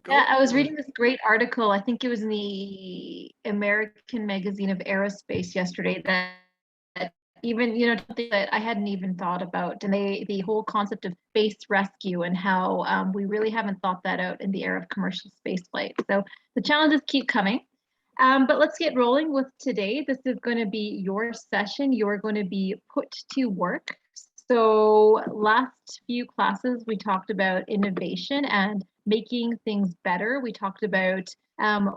Yeah, I was reading this great article. I think it was in the American Magazine of Aerospace yesterday that even, something that I hadn't even thought about, and the whole concept of space rescue and how we really haven't thought that out in the era of commercial space flight. So the challenges keep coming. But let's get rolling with today. This is going to be your session. You're going to be put to work. So last few classes, we talked about innovation and making things better. We talked about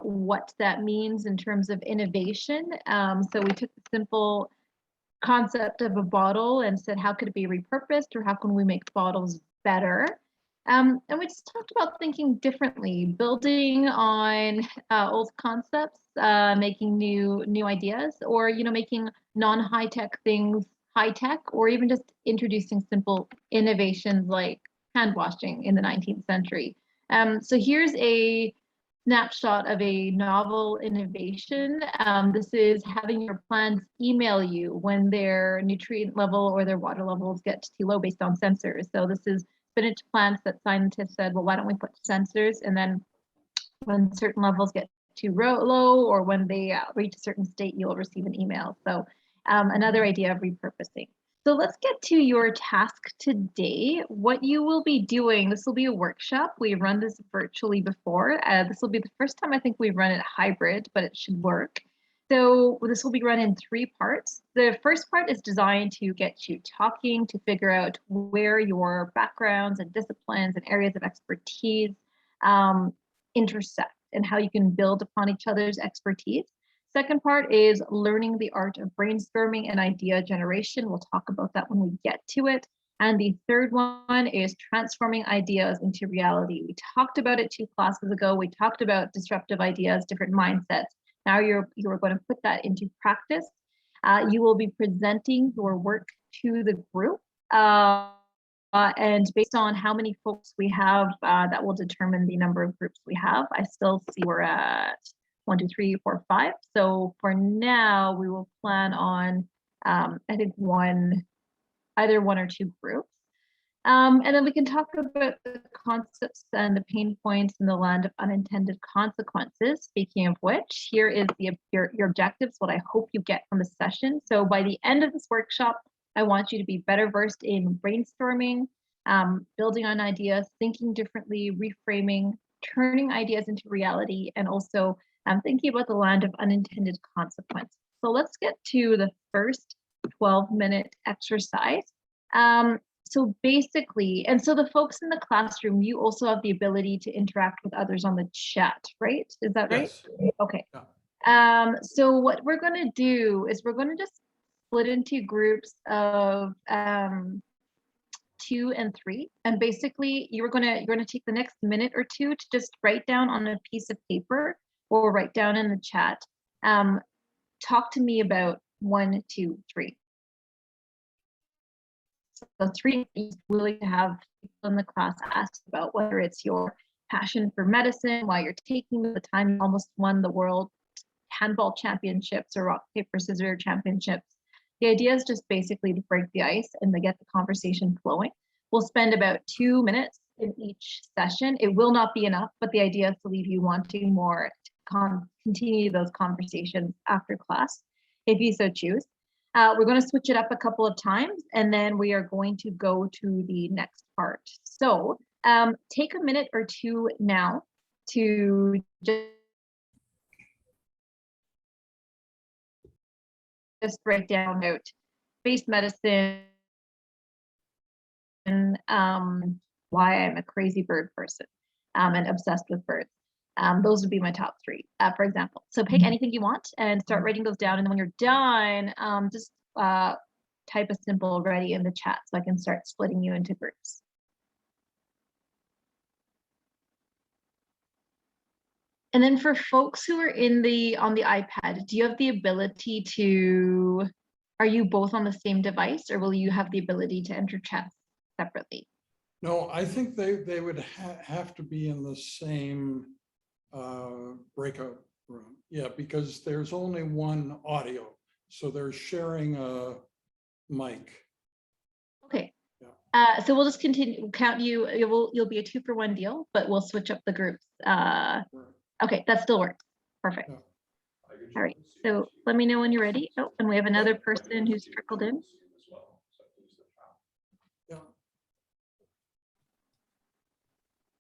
what that means in terms of innovation. So we took the simple concept of a bottle and said, how could it be repurposed, or how can we make bottles better? And we just talked about thinking differently, building on old concepts, making new ideas, or making non-high tech things high tech, or even just introducing simple innovations like hand washing in the 19th century. So here's a snapshot of a novel innovation. This is having your plants email you when their nutrient level or their water levels get too low based on sensors. So this is spinach plants that scientists said, well, why don't we put sensors? And then when certain levels get too low, or when they reach a certain state, you'll receive an email. So another idea of repurposing. So let's get to your task today. What you will be doing, this will be a workshop. We've run this virtually before. This will be the first time I think we've run it hybrid, but it should work. So this will be run in 3 parts. The first part is designed to get you talking, to figure out where your backgrounds and disciplines and areas of expertise intersect and how you can build upon each other's expertise. Second part is learning the art of brainstorming and idea generation. We'll talk about that when we get to it. And the third one is transforming ideas into reality. We talked about it 2 classes ago. We talked about disruptive ideas, different mindsets. Now you're going to put that into practice. You will be presenting your work to the group. And based on how many folks we have, that will determine the number of groups we have. I still see we're at 1, 2, 3, 4, 5. So for now, we will plan on, I think either 1 or 2 groups. And then we can talk about the concepts and the pain points in the land of unintended consequences. Speaking of which, here is your objectives, what I hope you get from the session. So by the end of this workshop, I want you to be better versed in brainstorming, building on ideas, thinking differently, reframing, turning ideas into reality, and also thinking about the land of unintended consequences. So let's get to the first 12-minute exercise. So basically, and so the folks in the classroom, you also have the ability to interact with others on the chat, right? Is that right? Yes. Okay. Yeah. So what we're going to do is we're going to just split into groups of 2 and 3, and basically you're going to take the next minute or 2 to just write down on a piece of paper or write down in the chat. Talk to me about 1, 2, 3. So 3 is willing to have people in the class ask about whether it's your passion for medicine, why you're taking the time. You almost won the world handball championships or rock, paper, scissors championships. The idea is just basically to break the ice and to get the conversation flowing. We'll spend about 2 minutes in each session. It will not be enough, but the idea is to leave you wanting more, to continue those conversations after class, if you so choose. We're going to switch it up a couple of times, and then we are going to go to the next part. So take a minute or 2 now to just write down about space medicine, why I'm a crazy bird person and obsessed with birds. Those would be my top 3, for example. So pick anything you want and start writing those down. And then when you're done, just type a simple ready in the chat so I can start splitting you into groups. And then for folks who are on the iPad, do you have the ability to, are you both on the same device, or will you have the ability to enter chats separately? No, I think they would have to be in the same breakout room. Yeah, because there's only one audio, so they're sharing a mic. Okay. Yeah. So we'll just continue, count you, you'll be a 2-for-1 deal, but we'll switch up the groups. Okay, that still works. Perfect. Yeah. All right, so let me know when you're ready. Oh, and we have another person who's trickled in.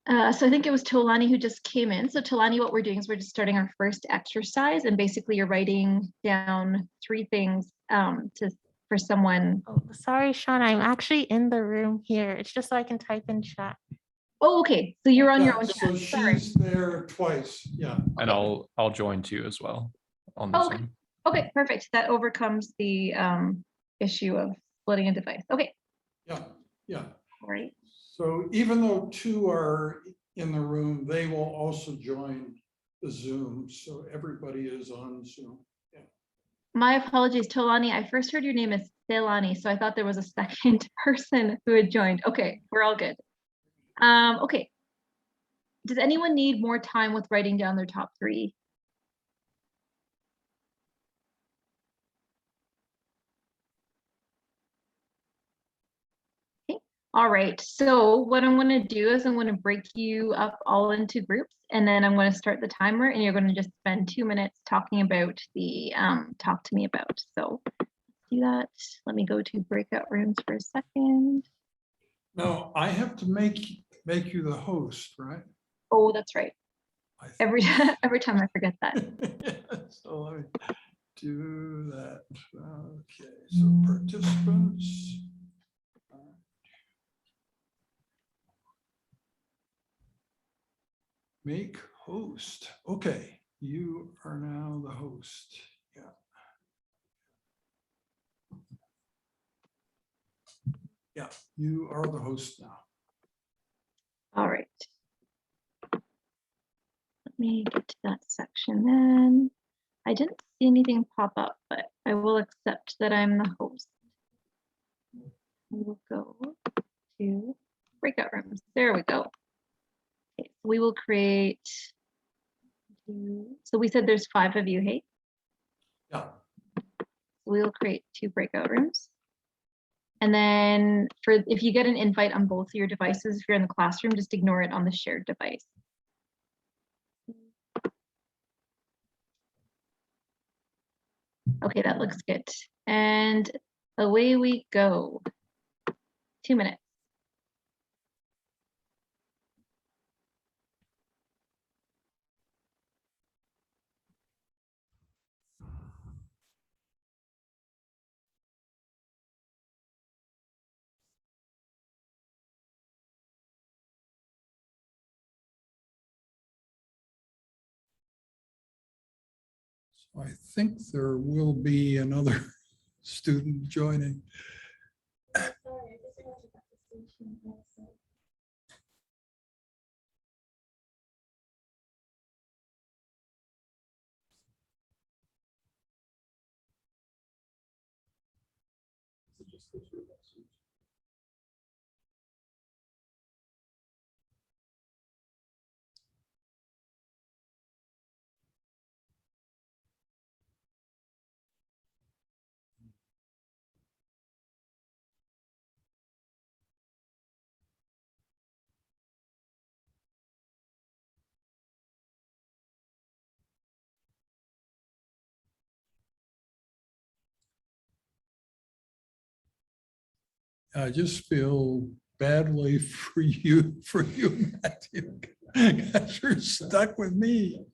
So I think it was Tolani who just came in. So Tolani, what we're doing is we're just starting our first exercise, and basically you're writing down 3 things for someone. Oh, sorry, Shawna, I'm actually in the room here. It's just so I can type in chat. Oh, okay. So you're on your Yeah, own so chat. Sorry. she's there twice, yeah. And I'll join too as well on the Oh, okay. Zoom. Okay, perfect. That overcomes the issue of splitting a device. Okay. Yeah, yeah. All right. So even though 2 are in the room, they will also join the Zoom, so everybody is on Zoom. Yeah. My apologies, Tolani. I first heard your name is Selani, so I thought there was a second person who had joined. Okay, we're all good. Okay. Does anyone need more time with writing down their top 3? Okay. All right. So what I'm going to do is I'm going to break you up all into groups, and then I'm going to start the timer, and you're going to just spend 2 minutes talking about the talk to me about. So let's do that. Let me go to breakout rooms for a second. No, I have to make you the host, right? Oh, that's right. I think. Every time I forget that. So let me do that. Okay, so participants. Make host. Okay, you are now the host. Yeah. Yeah, you are the host now. All right. Let me get to that section then. I didn't see anything pop up, but I will accept that I'm the host. We'll go to breakout rooms. There we go. Okay, so we will create. So we said there's 5 of you, hey? Yeah. We will create 2 breakout rooms. And then if you get an invite on both of your devices, if you're in the classroom, just ignore it on the shared device. Okay, that looks good. And away we go. 2 minutes. So I think there will be another student joining. I just feel badly for you, Matthew. Because you're stuck with me.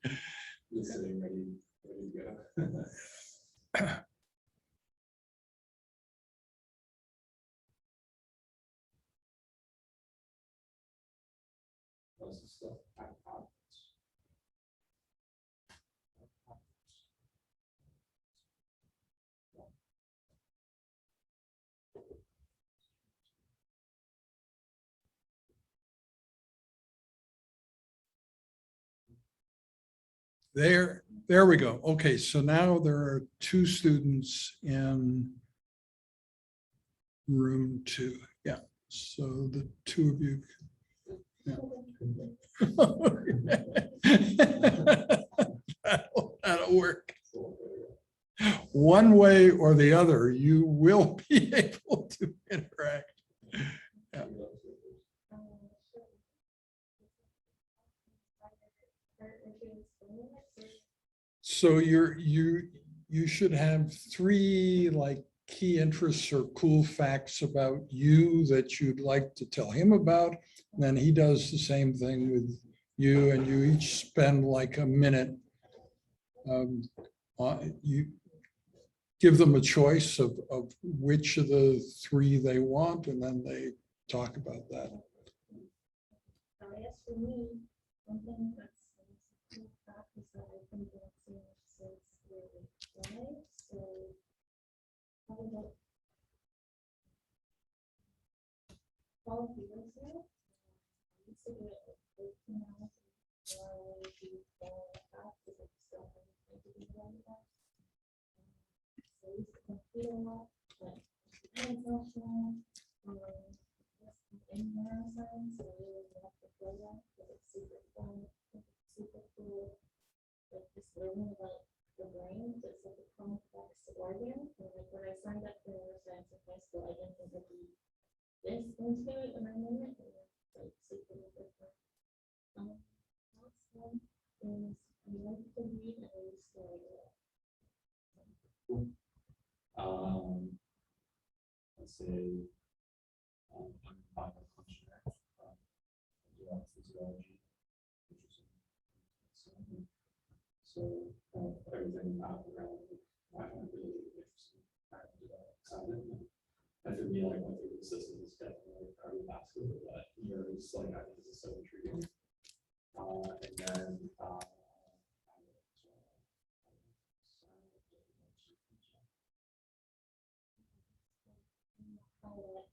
There we go. Okay, so now there are 2 students in room 2. Yeah, so the 2 of you. Yeah. That'll work. One way or the other, you will be able to interact. So you should have 3 like key interests or cool facts about you that you'd like to tell him about. And then he does the same thing with you, and you each spend like a minute. You give them a choice of which of the 3 they want, and then they talk about that. I guess for me, one thing that's a cool fact is that I've been dancing since grade 5, so probably about 12 years now. I used to do it like 13 hours while I do fall back because I still haven't to do that. So I used to compete a lot, but it's national. In neuroscience, so I really love to play that because it's super fun, super cool. Like just learning about the brain, it's like a complex organ. And like when I signed up for neuroscience in high school, I didn't think I'd be this into it in my moment. And it's like super different. Last one is I like to read and I used to write a lot. Let's say I'm a biofunctioner physiology, so everything around I find really interesting. Excited. And for me, like going through the system is definitely cardiovascular, but yours, like I think this is so intriguing. And then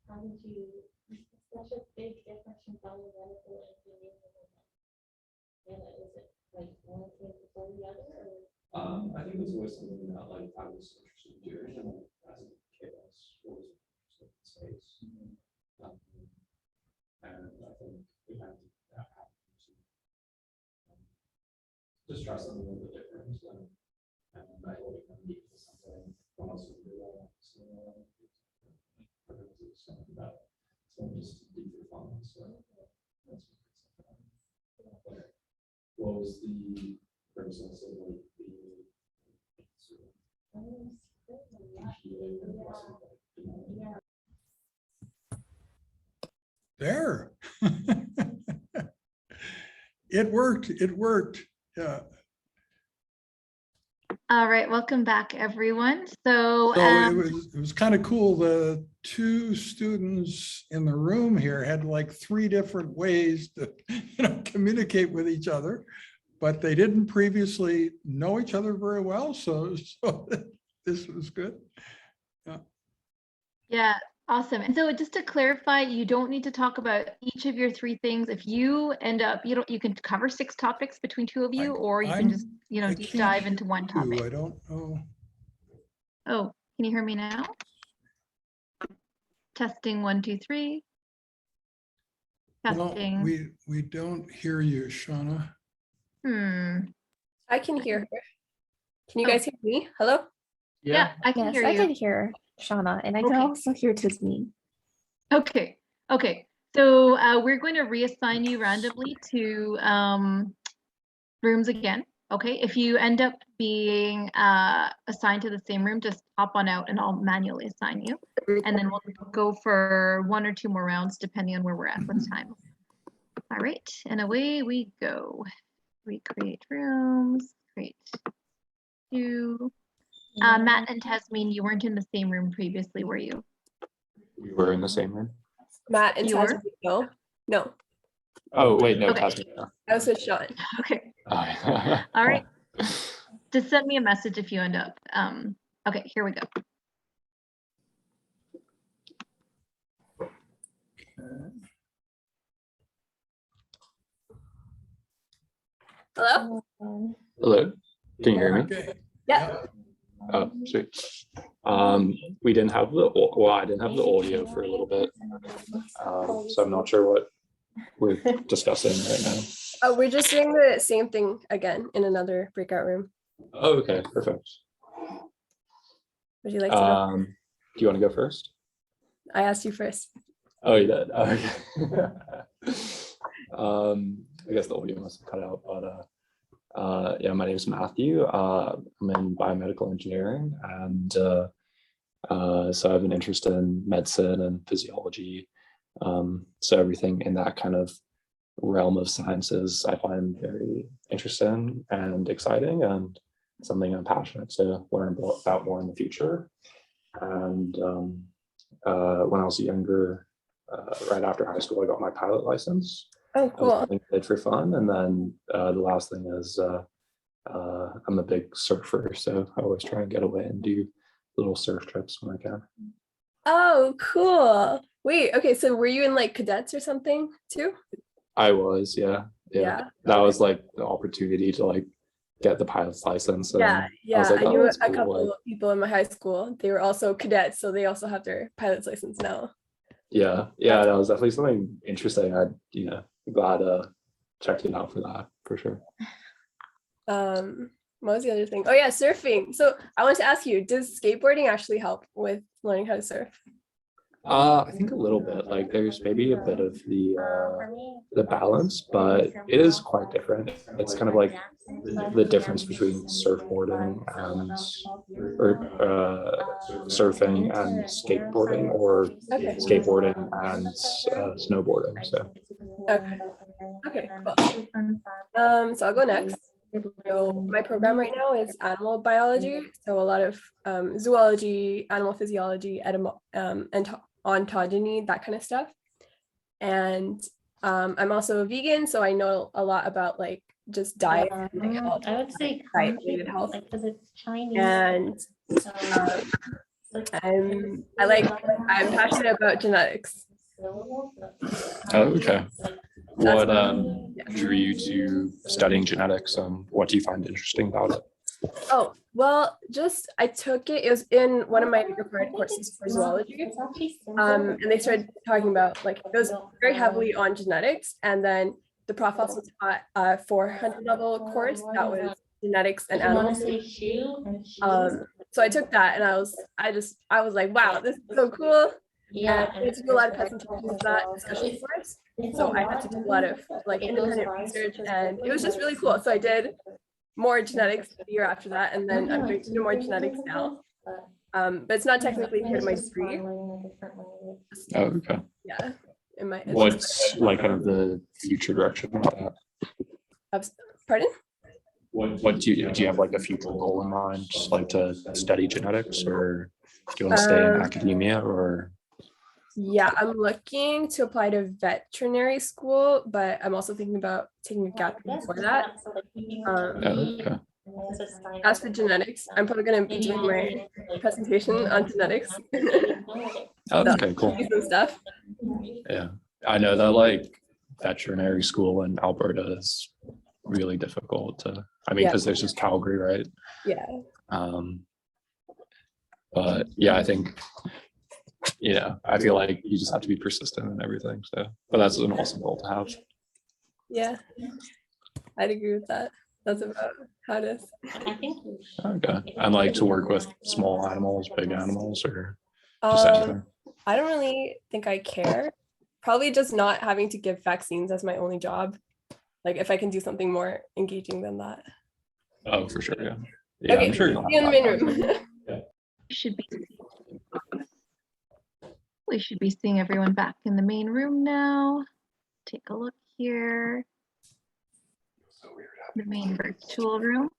how did you, such a big difference from biomedical engineering and is it like one thing before the other? Or? I think it's always something that like I was interested in doing, and as a kid, I was always interested in space. And I think we had that happen to just try something a little bit different. And I hope it can lead to something when else we do that. So something about something just deeper fun. So that's what was the process of like There. It worked. It worked. Yeah. All right, welcome back, everyone. So it was kind of cool. The 2 students in the room here had like 3 different ways to communicate with each other, but they didn't previously know each other very well. So this was good. yeah, awesome. And so just to clarify, you don't need to talk about each of your 3 things. If you end up, you can cover 6 topics between 2 of you, or you can just, I deep can't dive into one hear you. topic. I don't know. Oh, can you hear me now? Testing 1, 2, 3. Testing. No, we don't hear you, Shawna. I can hear her. Can you guys hear me? Hello? Yeah, I can Yes, hear I you. can hear Shawna, and I can Okay. also hear Tasmin. Okay. So we're going to reassign you randomly to rooms again. Okay. If you end up being assigned to the same room, just hop on out and I'll manually assign you. And then we'll go for 1 or 2 more rounds, depending on where we're at with time. All right. And away we go. We create rooms, create 2. Matt and Tasmin, you weren't in the same room previously, were you? We were in the same room. Matt and You were? Tasmin, no? No. Oh, wait, no, Okay. Tasmin. No. I was with Sean. Okay. Oh, All right. Just send me a message if you end up. Okay, here we go. Hello? Hello, can you hear me? Okay. Yeah. Oh, sweet. We didn't have I didn't have the audio for a little bit. So I'm not sure what we're discussing right now. Oh, we're just doing the same thing again in another breakout room. Oh, okay, perfect. Would you like to go? Do you want to go first? I asked you first. Oh, you did. Oh, okay. I guess the audio must have cut out, but Yeah, my name is Matthew. I'm in biomedical engineering, and so I have an interest in medicine and physiology. So everything in that kind of realm of sciences I find very interesting and exciting, and something I'm passionate to learn about more in the future. And when I was younger, right after high school, I got my pilot license. Oh, That was cool. something I did for fun. And then the last thing is I'm a big surfer, so I always try and get away and do little surf trips when I can. Oh, cool. Wait, okay, so were you in like cadets or something too? I was, yeah. Yeah. That was like the opportunity to like get the pilot's license. And Yeah, I yeah. was like, I oh, knew that's a cool. couple Like, of people in my high school. They were also cadets, so they also have their pilot's license now. yeah, that was definitely something interesting. Glad checked it out for that, for sure. What was the other thing? Oh yeah, surfing. So I wanted to ask you, does skateboarding actually help with learning how to surf? I think a little bit. Like there's maybe a bit of the balance, but it is quite different. It's kind of like the difference between surfboarding and surfing and skateboarding, or Okay. skateboarding and snowboarding. So Okay, cool. So I'll go next. So my program right now is animal biology, so a lot of zoology, animal physiology, and ontogeny, that kind of stuff. And I'm also a vegan, so I know a lot about like just diet and like health, I would say diet-related health. like because it's Chinese. And I'm passionate about genetics. oh, okay. What drew you to studying genetics? What do you find interesting about it? Oh, well, just I took it. It was in one of my required courses for zoology. And they started talking about like it was very heavily on genetics, and then the prof also taught a 400 level course that was genetics and animals. So I took that, and I was like, wow, this is so cool. Yeah, and we had to do a lot of presentations of that discussion course. So I had to do a lot of like independent research, and it was just really cool. So I did more genetics the year after that, and then I'm doing more genetics now. But it's not technically part of my degree. Oh, okay. Yeah. What's like kind of the future direction with that? Pardon? What do you have like a future goal in mind? Just like to study genetics, or do you want to stay in academia, or? Yeah, I'm looking to apply to veterinary school, but I'm also thinking about taking a gap year for that. Okay. As for genetics, I'm probably going to be doing my presentation on genetics. Okay, cool. Some stuff. Yeah, I know that like veterinary school in Alberta is really difficult to, because there's just Calgary, right? Yeah. But yeah, I think, I feel like you just have to be persistent and everything. So, but that's an awesome goal to have. Yeah, I'd agree with that. That's about how it is. Okay. And like to work with small animals, big animals, or just anything? I don't really think I care. Probably just not having to give vaccines as my only job. Like if I can do something more engaging than that. Oh, for sure. Yeah. Yeah, Okay, I'm sure. see you in the main room. We should be seeing everyone back in the main room now. Take a look here. The main virtual room.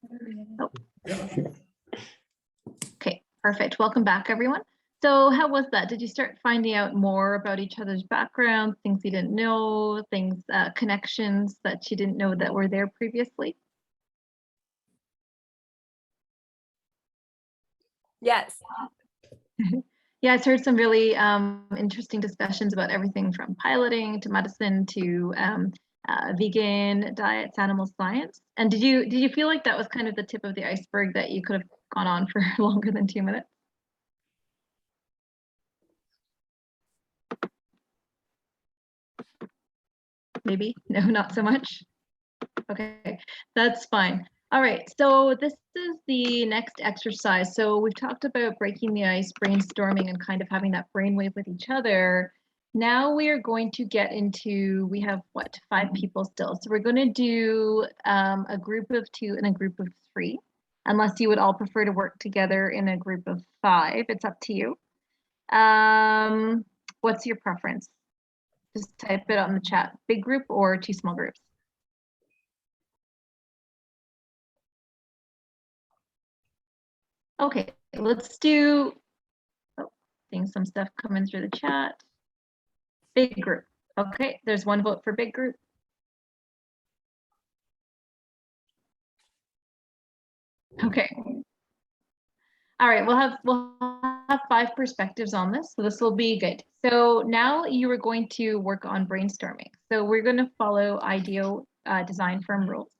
Oh. Okay, perfect. Welcome back, everyone. So how was that? Did you start finding out more about each other's backgrounds, things you didn't know, things, connections that you didn't know that were there previously? Yes. Yeah, I've heard some really interesting discussions about everything from piloting to medicine to vegan diets, animal science. And did you feel like that was kind of the tip of the iceberg, that you could have gone on for longer than 2 minutes? Maybe? No, not so much. Okay, that's fine. All right, so this is the next exercise. So we've talked about breaking the ice, brainstorming, and kind of having that brainwave with each other. now we are going to get into, we have what, 5 people still. So we're going to do a group of 2 and a group of 3, unless you would all prefer to work together in a group of 5. It's up to you. What's your preference? Just type it on the chat. Big group or 2 small groups? Okay, let's do, seeing some stuff coming through the chat. Big group. Okay, there's 1 vote for big group. Okay. All right, we'll have 5 perspectives on this, so this will be good. So now you are going to work on brainstorming. So we're going to follow IDEO design firm rules.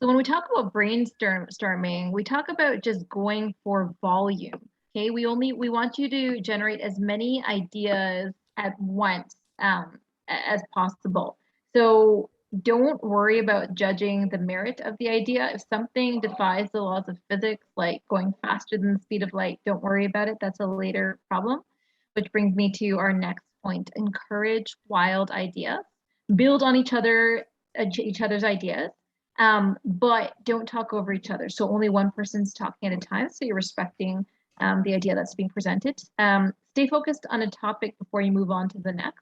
So when we talk about brainstorming, we talk about just going for volume. Okay, we want you to generate as many ideas at once as possible. So don't worry about judging the merit of the idea. If something defies the laws of physics, like going faster than the speed of light, don't worry about it. That's a later problem. Which brings me to our next point. Encourage wild ideas. Build on each other's ideas, but don't talk over each other. So only one person's talking at a time, so you're respecting the idea that's being presented. Stay focused on a topic before you move on to the next.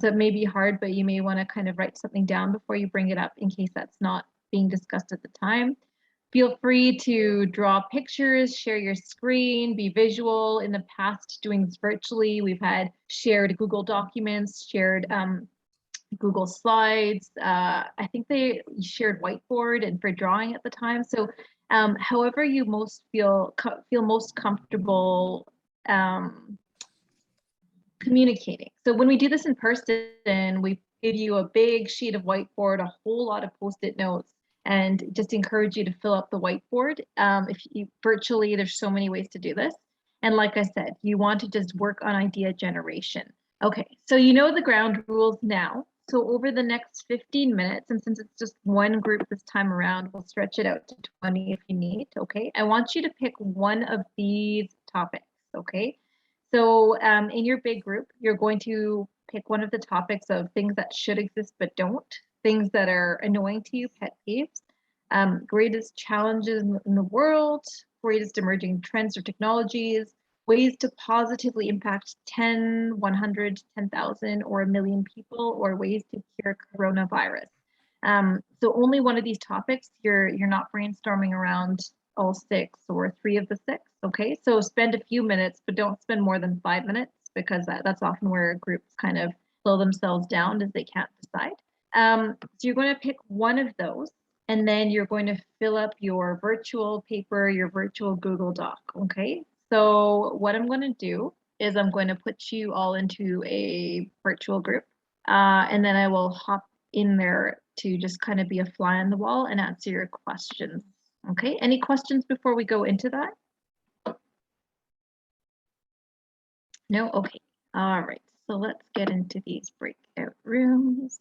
So it may be hard, but you may want to kind of write something down before you bring it up in case that's not being discussed at the time. Feel free to draw pictures, share your screen, be visual. In the past, doing this virtually, we've had shared Google documents, shared Google Slides. I think they shared whiteboard and for drawing at the time. So however you most feel most comfortable communicating. So when we do this in person, we give you a big sheet of whiteboard, a whole lot of Post-it notes, and just encourage you to fill up the whiteboard. If you virtually, there's so many ways to do this. And like I said, you want to just work on idea generation. Okay, so you know the ground rules now. So over the next 15 minutes, and since it's just 1 group this time around, we'll stretch it out to 20 if you need, okay? I want you to pick one of these topics, okay? So in your big group, you're going to pick one of the topics of things that should exist but don't, things that are annoying to you, pet peeves, greatest challenges in the world, greatest emerging trends or technologies, ways to positively impact 10, 100, 10,000, or 1 million people, or ways to cure coronavirus. So only one of these topics, you're not brainstorming around all 6 or 3 of the 6, okay? So spend a few minutes, but don't spend more than 5 minutes because that's often where groups kind of slow themselves down as they can't decide. So you're going to pick one of those, and then you're going to fill up your virtual paper, your virtual Google Doc, okay? So what I'm going to do is I'm going to put you all into a virtual group, and then I will hop in there to just kind of be a fly on the wall and answer your questions. Okay, any questions before we go into that? No? Okay, all right. So let's get into these breakout rooms.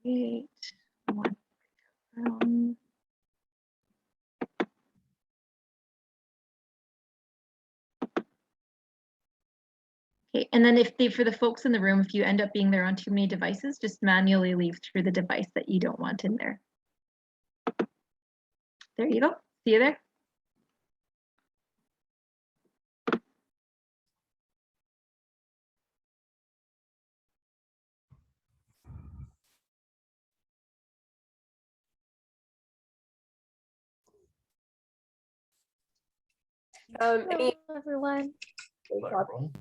Create one room. Okay, and then for the folks in the room, if you end up being there on too many devices, just manually leave through the device that you don't want in there. There you go. See you there. Any Hello, everyone. Hello, everyone.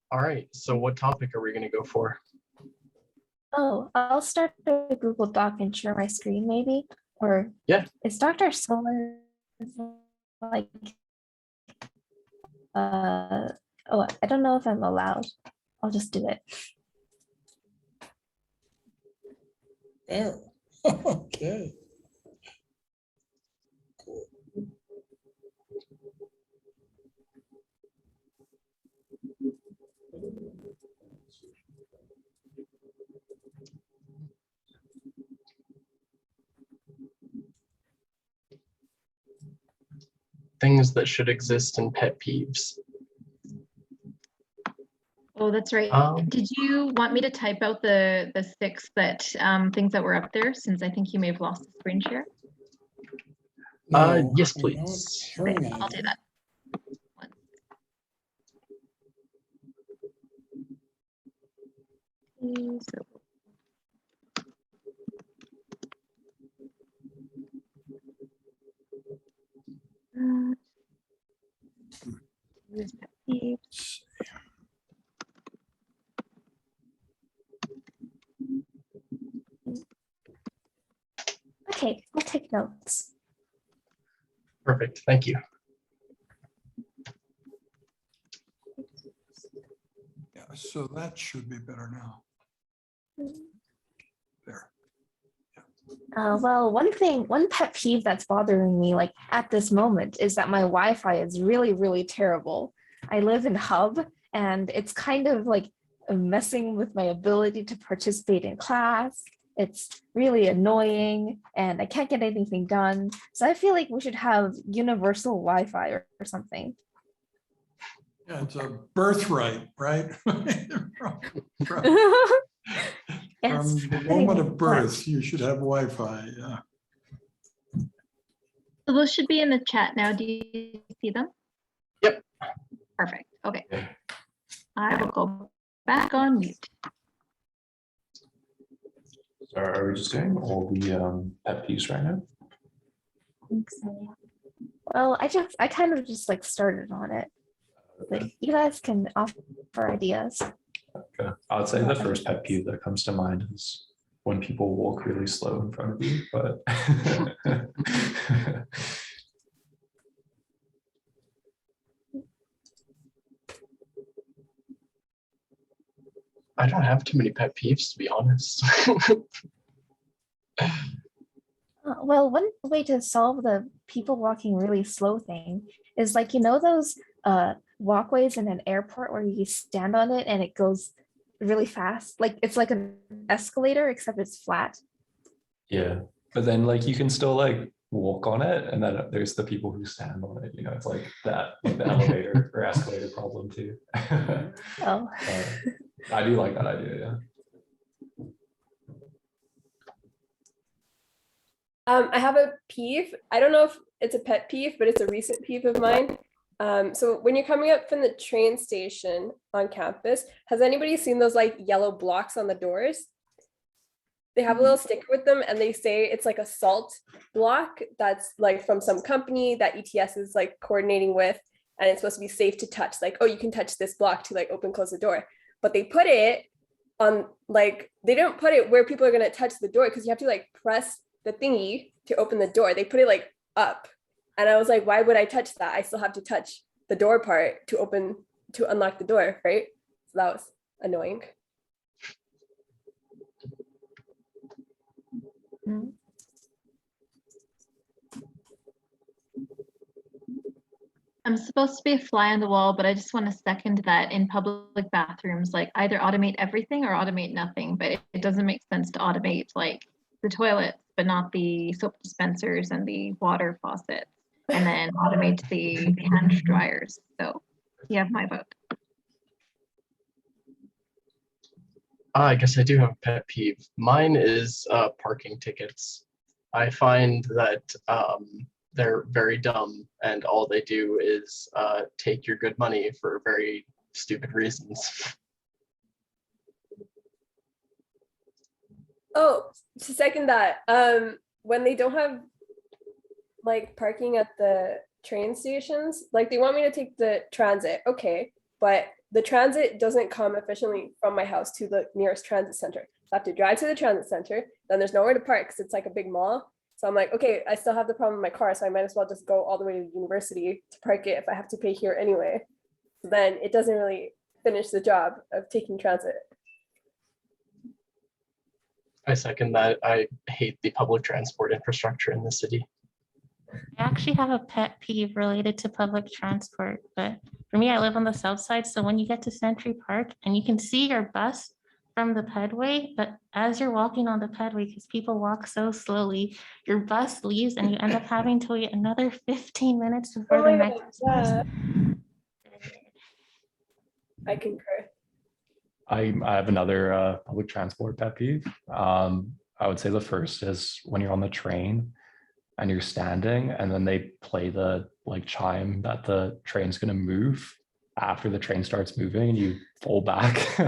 All right, so what topic are we going to go for? Oh, I'll start the Google Doc and share my screen maybe, or Yeah. is Dr. Solar like, oh, I don't know if I'm allowed. I'll just do it. Oh, okay. things that should exist in pet peeves. Oh, that's right. Did you want me to type out the 6 that things that were up there, since I think you may have lost the screen share? No, Yes, I'm please. not Okay, hearing I'll do anything. that. So, here's pet peeves. Okay, I'll take notes. Perfect. Thank you. Yeah, so that should be better now. There. Well, one pet peeve that's bothering me, like at this moment, is that my Wi-Fi is really, really terrible. I live in Hub, and it's kind of like messing with my ability to participate in class. It's really annoying, and I can't get anything done. So I feel like we should have universal Wi-Fi or something. Yeah, it's a birthright, right? From Yes, the moment of birth, you should have Wi-Fi. Yeah. So those should be in the chat now. Do you see them? Yep. Perfect. Okay. I will go back on mute. So are we just doing all the pet peeves right now? I think so. Well, I kind of just like started on it, but you guys can offer ideas. Okay. I would say the first pet peeve that comes to mind is when people walk really slow in front of you, but I don't have too many pet peeves, to be honest. Well, one way to solve the people walking really slow thing is like, you know, those walkways in an airport where you stand on it and it goes really fast. Like it's like an escalator, except it's flat. yeah. But then like you can still like walk on it, and then there's the people who stand on it. You know, it's like that, like the elevator or escalator problem too. Oh. I do like that idea. Yeah. I have a peeve. I don't know if it's a pet peeve, but it's a recent peeve of mine. So when you're coming up from the train station on campus, has anybody seen those like yellow blocks on the doors? They have a little sticker with them, and they say it's like a salt block that's like from some company that ETS is like coordinating with, and it's supposed to be safe to touch. Like, oh, you can touch this block to like open, close the door. But they put it on like, they don't put it where people are gonna touch the door, because you have to like press the thingy to open the door. They put it like up. And I was like, why would I touch that? I still have to touch the door part to unlock the door, right? So that was annoying. I'm supposed to be a fly on the wall, but I just want to second that in public bathrooms, like either automate everything or automate nothing, but it doesn't make sense to automate like the toilets, but not the soap dispensers and the water faucets, and then automate the hand dryers. So you have my vote. I guess I do have a pet peeve. Mine is parking tickets. I find that they're very dumb, and all they do is take your good money for very stupid reasons. Oh, to second that, when they don't have like parking at the train stations, like they want me to take the transit, okay, but the transit doesn't come efficiently from my house to the nearest transit center. So I have to drive to the transit center, then there's nowhere to park because it's like a big mall. So I'm like, okay, I still have the problem with my car, so I might as well just go all the way to the university to park it if I have to pay here anyway. So then it doesn't really finish the job of taking transit. I second that. I hate the public transport infrastructure in the city. I actually have a pet peeve related to public transport, but for me, I live on the south side. So when you get to Century Park and you can see your bus from the pedway, but as you're walking on the pedway, because people walk so slowly, your bus leaves and you end up having to wait another 15 minutes before Oh the my next God, bus. yeah. I concur. I have another public transport pet peeve. I would say the first is when you're on the train and you're standing and then they play the like chime that the train's going to move after the train starts moving and you pull back.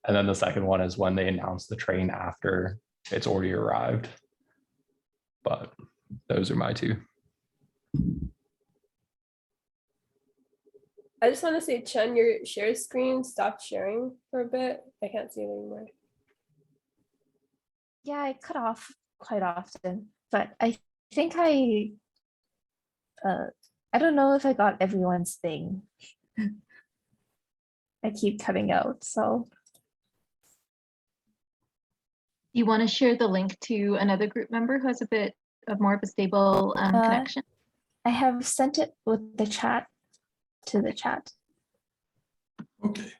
And then the second one is when they announce the train after it's already arrived. But those are my two. I just want to say, Chen, your share screen stopped sharing for a bit. I can't see it anymore. Yeah, I cut off quite often, but I think I don't know if I got everyone's thing. I keep cutting out, so. You want to share the link to another group member who has a bit of more of a stable connection? I have sent it with the chat to the chat. Okay.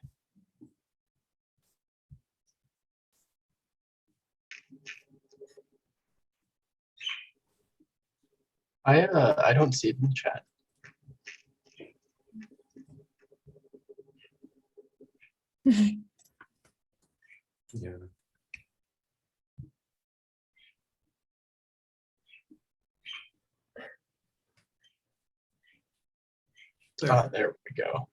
I don't see it in the chat. Yeah. There we go.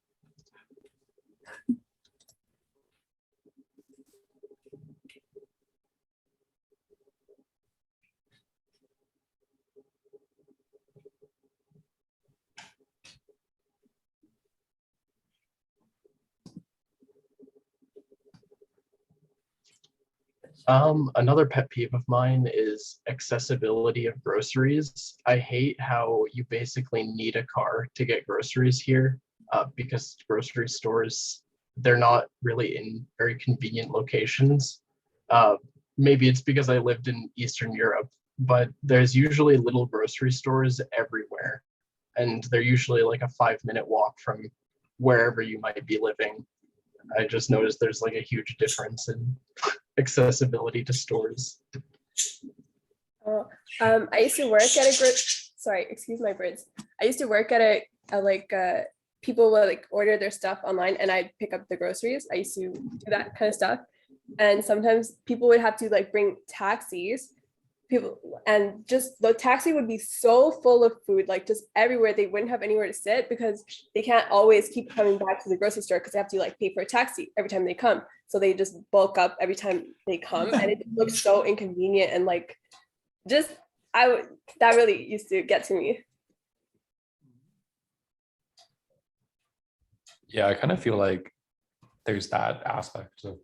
Another pet peeve of mine is accessibility of groceries. I hate how you basically need a car to get groceries here because grocery stores, they're not really in very convenient locations. Maybe it's because I lived in Eastern Europe, but there's usually little grocery stores everywhere. And they're usually like a 5-minute walk from wherever you might be living. I just noticed there's like a huge difference in accessibility to stores. I used to work at a sorry, excuse my birds. I used to work at a people would like order their stuff online and I'd pick up the groceries. I used to do that kind of stuff. And sometimes people would have to like bring taxis. And just the taxi would be so full of food, like just everywhere. They wouldn't have anywhere to sit because they can't always keep coming back to the grocery store because they have to like pay for a taxi every time they come. So they just bulk up every time they come, and it looks so inconvenient and like just that really used to get to me. Yeah, I kind of feel like there's that aspect of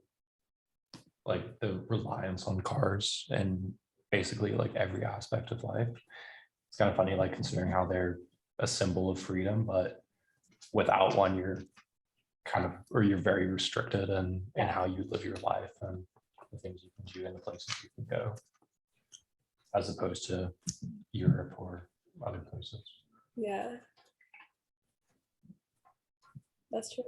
like the reliance on cars and basically like every aspect of life. It's kind of funny, like considering how they're a symbol of freedom, but without one, you're kind of, or you're very restricted in how you live your life and the things you can do and the places you can go, as opposed to Europe or other places. Yeah, that's true.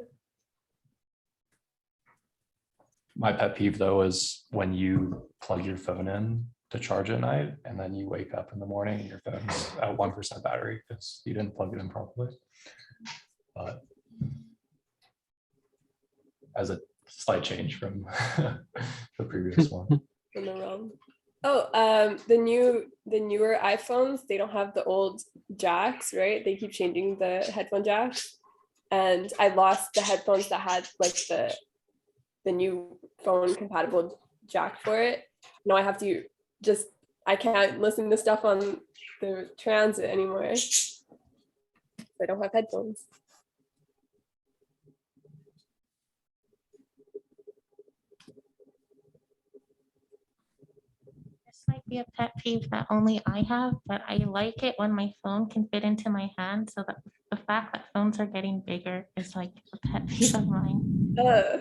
My pet peeve though is when you plug your phone in to charge at night and then you wake up in the morning and your phone's at 1% battery because you didn't plug it in properly. But as a slight change from the previous one. From the realm. Oh, the newer iPhones, they don't have the old jacks, right? They keep changing the headphone jacks. And I lost the headphones that had like the new phone compatible jack for it. Now I have to I can't listen to stuff on the transit anymore. I don't have headphones. This might be a pet peeve that only I have, but I like it when my phone can fit into my hand. So that the fact that phones are getting bigger is like a pet peeve of mine. Yeah.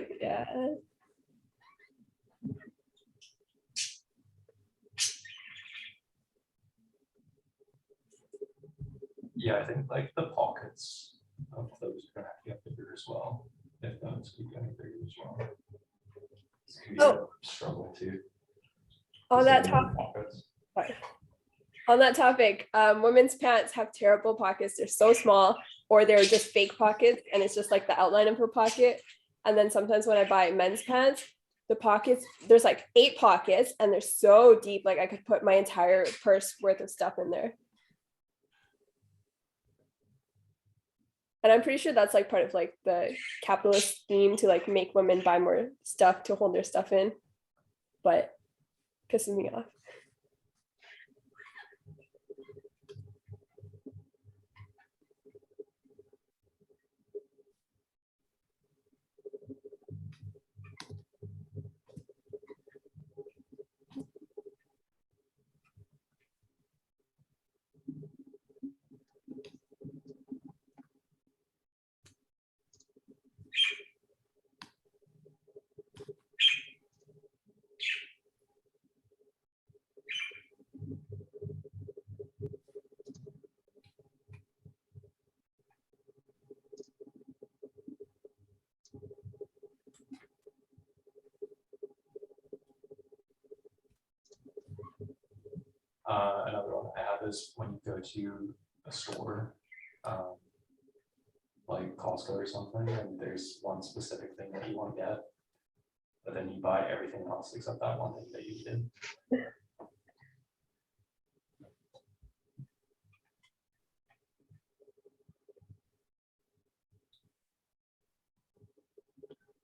Yeah, I think like the pockets of those are gonna have to get bigger as well, if phones keep getting bigger as well. Oh. struggle too. On that Just having topic, pockets. sorry. On that topic, women's pants have terrible pockets. They're so small, or they're just fake pockets, and it's just like the outline of her pocket. And then sometimes when I buy men's pants, the pockets, there's like 8 pockets, and they're so deep, like I could put my entire purse worth of stuff in there. And I'm pretty sure that's like part of like the capitalist scheme to like make women buy more stuff to hold their stuff in, but pisses me off. Another one I have is when you go to a store, like Costco or something, and there's one specific thing that you want to get, but then you buy everything else except that one thing that you did.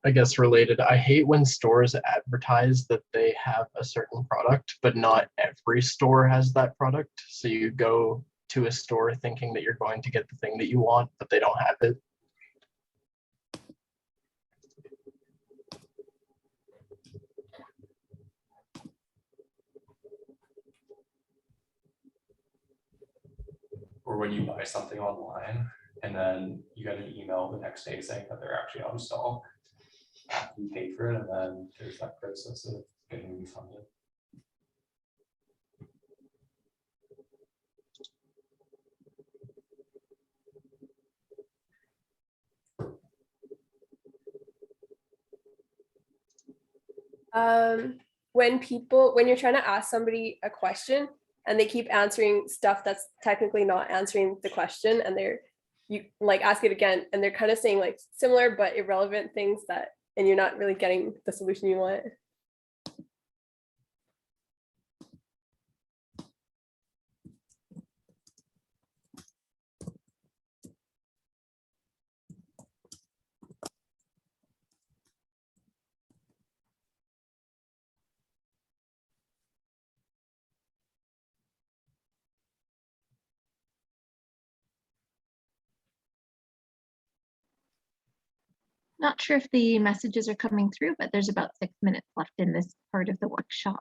I guess related, I hate when stores advertise that they have a certain product, but not every store has that product. So you go to a store thinking that you're going to get the thing that you want, but they don't have it. Or when you buy something online and then you get an email the next day saying that they're actually out of stock. You pay for it, and then there's that process of getting refunded. When you're trying to ask somebody a question and they keep answering stuff that's technically not answering the question, and you like ask it again and they're kind of saying like similar but irrelevant things that, and you're not really getting the solution you want. Not sure if the messages are coming through, but there's about 6 minutes left in this part of the workshop.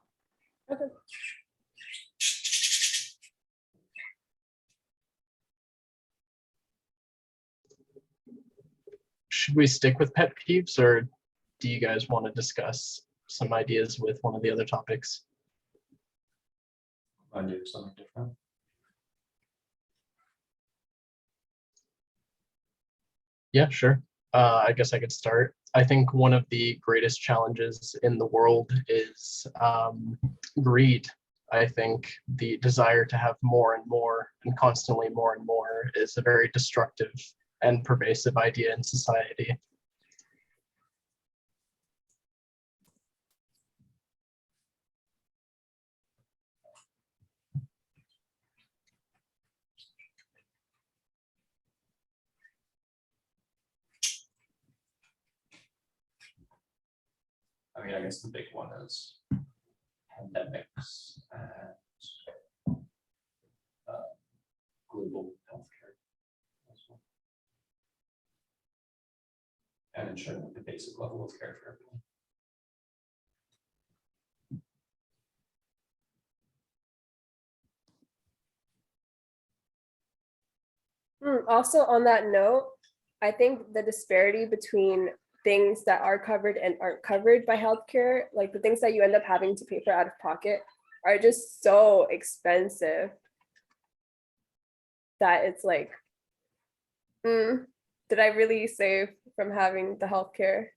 Okay. Should we stick with pet peeves, or do you guys want to discuss some ideas with one of the other topics? I do something different. Yeah, sure. I guess I could start. I think one of the greatest challenges in the world is greed. I think the desire to have more and constantly more and more is a very destructive and pervasive idea in society. I mean, I guess the big one is pandemics and global healthcare as well. And ensuring the basic level of care for everyone. Also on that note, I think the disparity between things that are covered and aren't covered by healthcare, like the things that you end up having to pay for out of pocket, are just so expensive that it's like, did I really save from having the healthcare?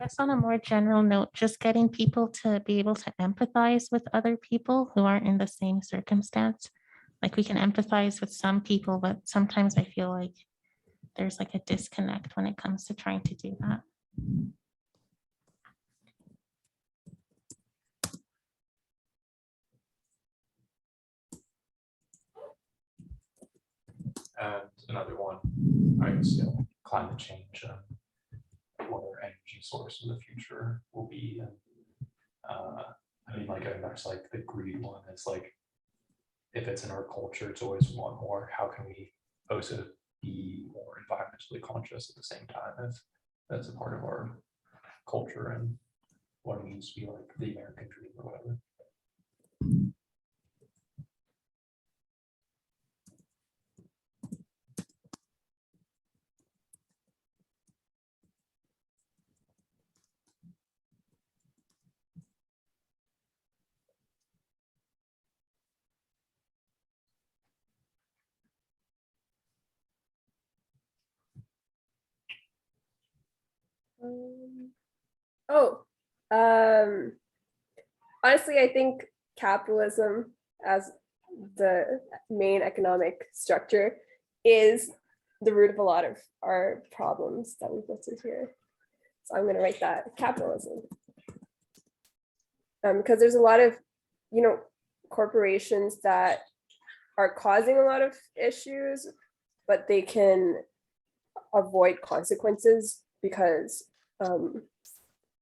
guess on a more general note, just getting people to be able to empathize with other people who aren't in the same circumstance. Like we can empathize with some people, but sometimes I feel like there's like a disconnect when it comes to trying to do that. And another one, I guess, climate change and what our energy source in the future will be. And I mean, like, there's like the greed one. It's like, if it's in our culture to always want more, how can we also be more environmentally conscious at the same time if that's a part of our culture and what it means to be like the American dream or whatever. Oh, honestly, I think capitalism as the main economic structure is the root of a lot of our problems that we've listed here. So I'm going to write that, capitalism. Because there's a lot of, corporations that are causing a lot of issues, but they can avoid consequences because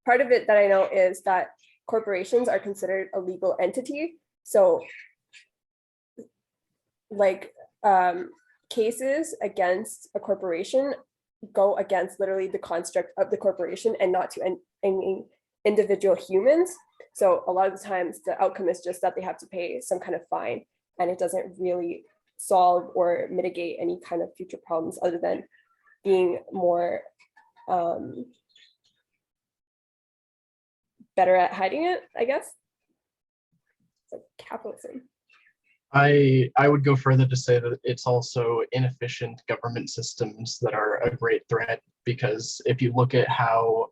part of it that I know is that corporations are considered a legal entity. So like cases against a corporation go against literally the construct of the corporation and not to any individual humans. So a lot of the times the outcome is just that they have to pay some kind of fine, and it doesn't really solve or mitigate any kind of future problems other than being more better at hiding it, I guess. So capitalism. I would go further to say that it's also inefficient government systems that are a great threat, because if you look at how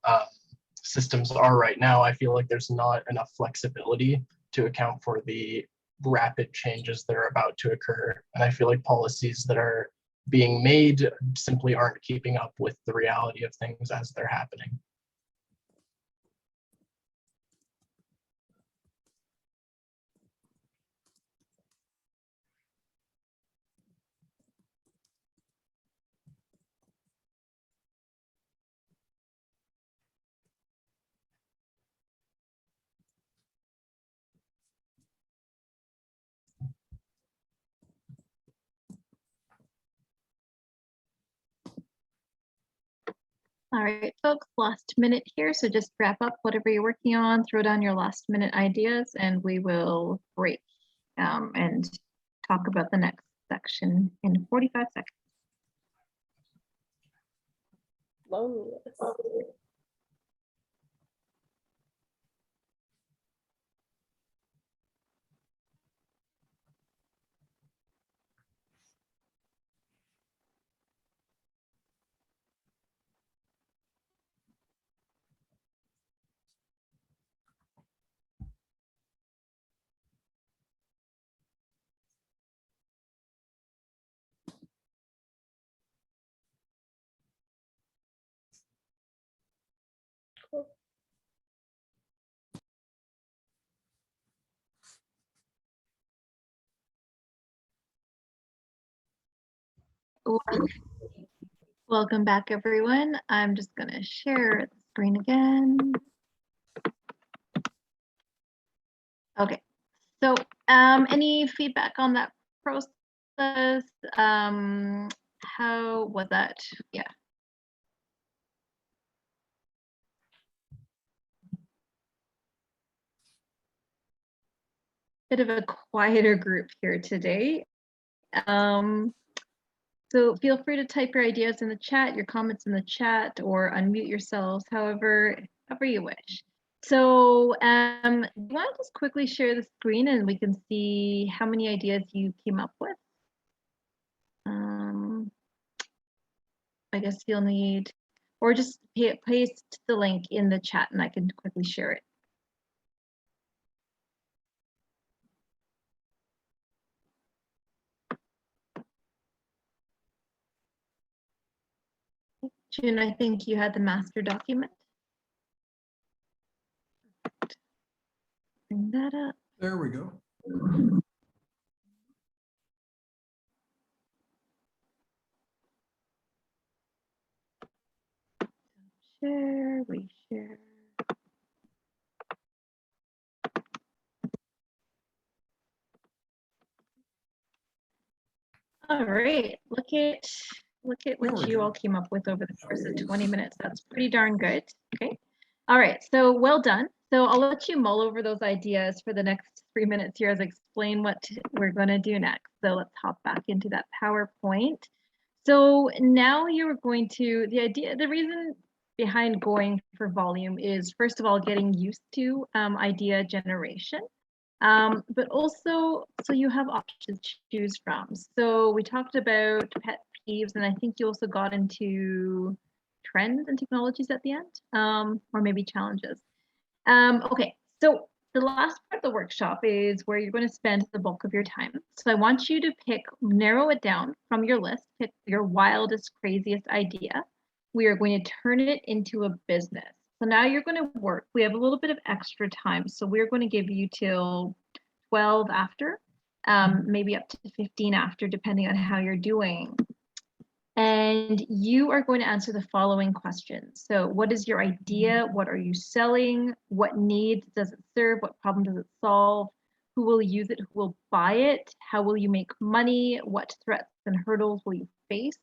systems are right now, I feel like there's not enough flexibility to account for the rapid changes that are about to occur. And I feel like policies that are being made simply aren't keeping up with the reality of things as they're happening. All right, folks, last minute here. So just wrap up whatever you're working on, throw down your last minute ideas, and we will break and talk about the next section in 45 seconds. Loneliness. Welcome back, everyone. I'm just going to share the screen again. Okay, so any feedback on that process? How was that? Yeah. Bit of a quieter group here today. So feel free to type your ideas in the chat, your comments in the chat, or unmute yourselves, however you wish. So you want to just quickly share the screen and we can see how many ideas you came up with. I guess you'll need or just paste the link in the chat and I can quickly share it. June, I think you had the master document. Bring that up. There we go. Share, reshare. All right, look at what you all came up with over the course of 20 minutes. That's pretty darn good. Okay. All right, so well done. So I'll let you mull over those ideas for the next 3 minutes here as I explain what we're going to do next. So let's hop back into that PowerPoint. So now you're going to, the reason behind going for volume is, first of all, getting used to idea generation. But also, so you have options to choose from. So we talked about pet peeves, and I think you also got into trends and technologies at the end, or maybe challenges. Okay, so the last part of the workshop is where you're going to spend the bulk of your time. So I want you to narrow it down from your list, pick your wildest, craziest idea. We are going to turn it into a business. So now you're going to work. We have a little bit of extra time. So we're going to give you till 12 after, maybe up to 15 after, depending on how you're doing. And you are going to answer the following questions. So what is your idea? What are you selling? What needs does it serve? What problem does it solve? Who will use it? Who will buy it? How will you make money? What threats and hurdles will you face?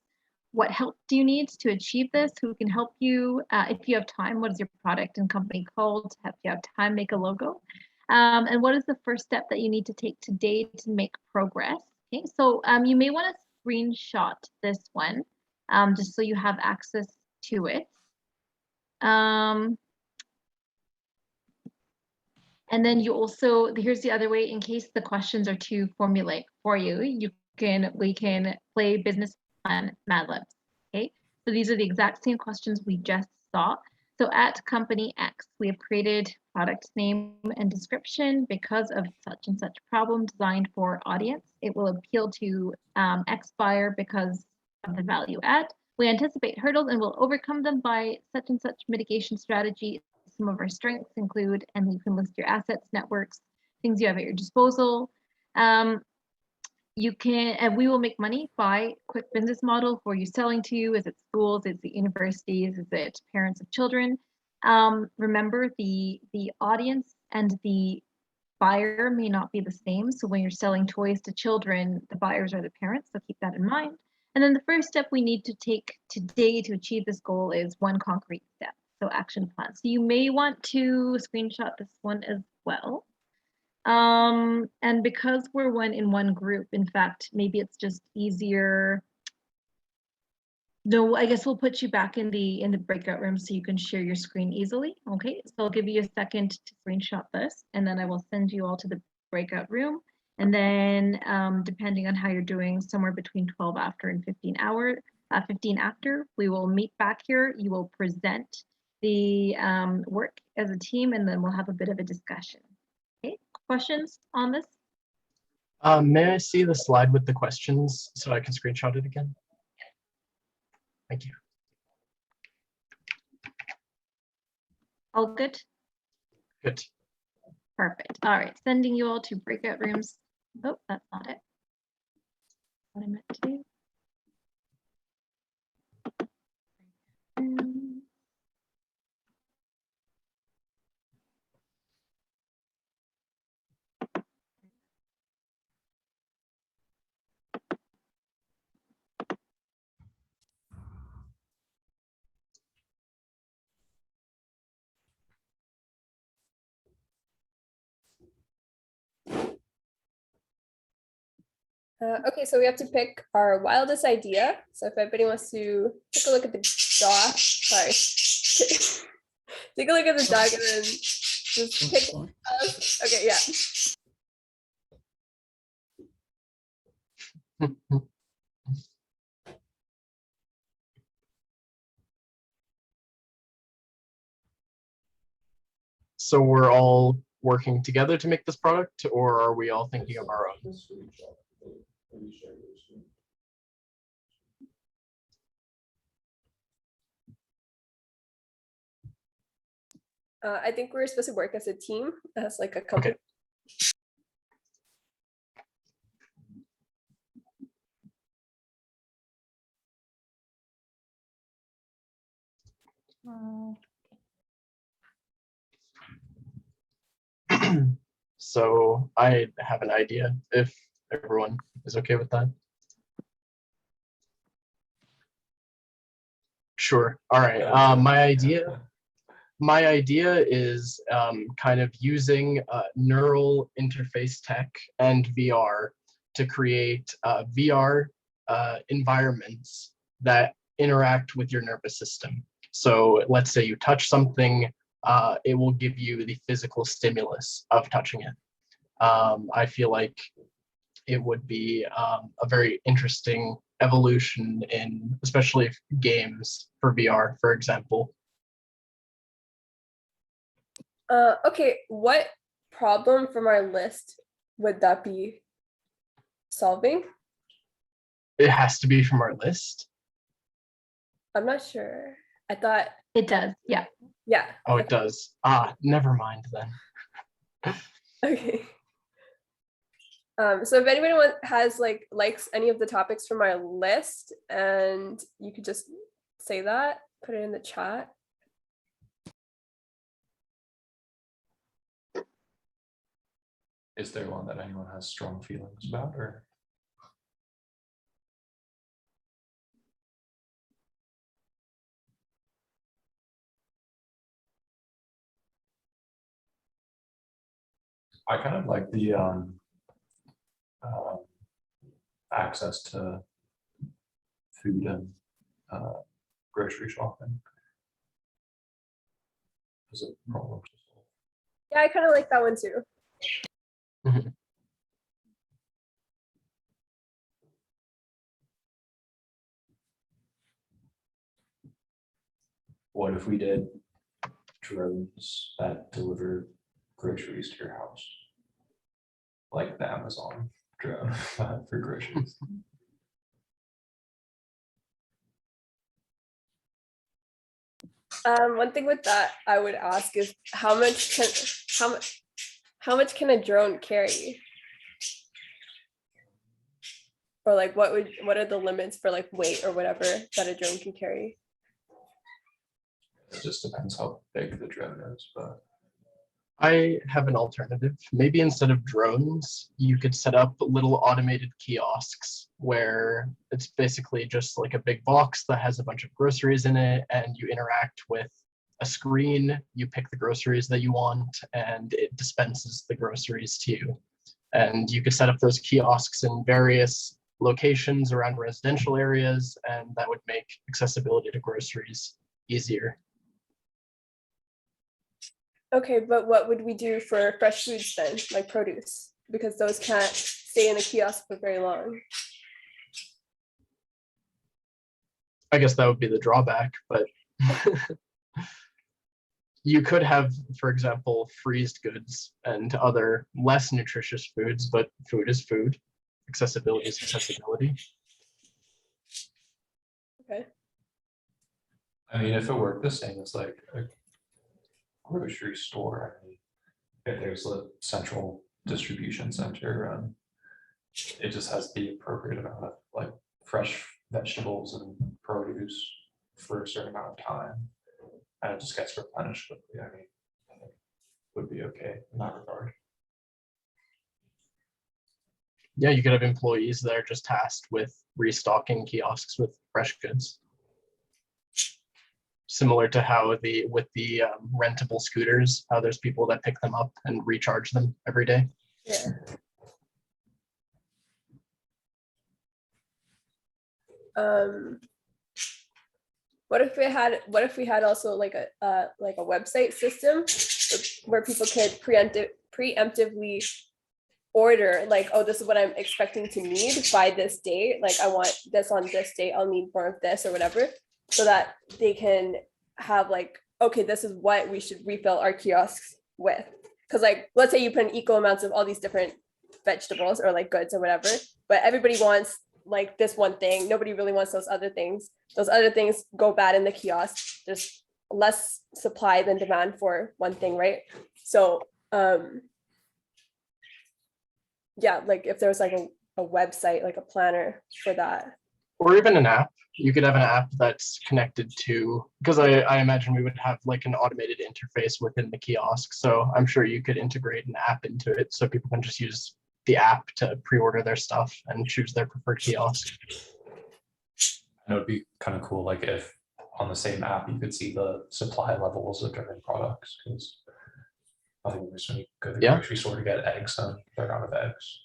What help do you need to achieve this? Who can help you? If you have time, what is your product and company called? If you have time, make a logo. And what is the first step that you need to take today to make progress? Okay, so you may want to screenshot this one just so you have access to it. And then you also, here's the other way, in case the questions are too formulaic for you, we can play business plan Mad Libs. Okay, so these are the exact same questions we just saw. So at company X, we have created product name and description because of such and such problem designed for audience. It will appeal to X buyer because of the value add. We anticipate hurdles and will overcome them by such and such mitigation strategy. Some of our strengths include, and you can list your assets, networks, things you have at your disposal. You can, and we will make money by quick business model. Who are you selling to? Is it schools? Is it universities? Is it parents of children? Remember, the audience and the buyer may not be the same. So when you're selling toys to children, the buyers are the parents. So keep that in mind. And then the first step we need to take today to achieve this goal is one concrete step. So action plan. So you may want to screenshot this one as well. And because we're in one group, in fact, maybe it's just easier. No, I guess we'll put you back in the breakout room so you can share your screen easily. Okay, so I'll give you a second to screenshot this, and then I will send you all to the breakout room. And then depending on how you're doing, somewhere between 12 after and 15 after, we will meet back here. You will present the work as a team, and then we'll have a bit of a discussion. Okay, questions on this? May I see the slide with the questions so I can screenshot it again? Thank you. All good? Good. Perfect. All right, sending you all to breakout rooms. Oh, that's not it. What I meant to do. Okay, so we have to pick our wildest idea. So if anybody wants to take a look at the doc, sorry, take a look at the doc and then just pick us. Okay, yeah. So we're all working together to make this product, or are we all thinking of our own? I think we're supposed to work as a team, as like a company. Okay. So I have an idea, if everyone is okay with that. Sure. All right. My idea is kind of using neural interface tech and VR to create VR environments that interact with your nervous system. So let's say you touch something, it will give you the physical stimulus of touching it. I feel like it would be a very interesting evolution in especially games for VR, for example. Okay, what problem from our list would that be solving? It has to be from our list. I'm not sure. I thought It does, yeah. yeah. Oh, it does. Never mind then. Okay. So if anyone has likes any of the topics from our list, and you could just say that, put it in the chat. Is there one that anyone has strong feelings about, or? I kind of like the access to food and grocery shopping as a problem to solve. Yeah, I kind of like that one too. Mhm. What if we did drones that deliver groceries to your house? Like the Amazon drone for groceries. One thing with that I would ask is how much can a drone carry? Or like what are the limits for like weight or whatever that a drone can carry? It just depends how big the drone is, but I have an alternative. Maybe instead of drones, you could set up little automated kiosks where it's basically just like a big box that has a bunch of groceries in it, and you interact with a screen, you pick the groceries that you want, and it dispenses the groceries to you. And you could set up those kiosks in various locations around residential areas, and that would make accessibility to groceries easier. Okay, but what would we do for fresh foods then, like produce? Because those can't stay in the kiosk for very long. I guess that would be the drawback, but you could have, for example, freezed goods and other less nutritious foods, but food is food. Accessibility is accessibility. Okay. I mean, if it worked the same as like a grocery store, I mean, if there's a central distribution center, it just has the appropriate amount of like fresh vegetables and produce for a certain amount of time, and it just gets replenished quickly. I mean, I think it would be okay in that regard. Yeah, you could have employees that are just tasked with restocking kiosks with fresh goods. Similar to how with the rentable scooters, how there's people that pick them up and recharge them every day. Yeah. What if we had also like a website system where people could preemptively order, like, oh, this is what I'm expecting to need by this date, like I want this on this date, I'll need more of this or whatever, so that they can have like, okay, this is what we should refill our kiosks with. Because like, let's say you put in equal amounts of all these different vegetables or like goods or whatever, but everybody wants like this one thing. Nobody really wants those other things. Those other things go bad in the kiosk. There's less supply than demand for one thing, right? So yeah, like if there was like a website, like a planner for that. Or even an app. You could have an app that's connected to, because I imagine we would have like an automated interface within the kiosk. So I'm sure you could integrate an app into it so people can just use the app to pre-order their stuff and choose their preferred kiosk. And it would be kind of cool, like if on the same app you could see the supply levels of different products, because I think we're just going to go to the grocery store to get eggs and they're out of eggs.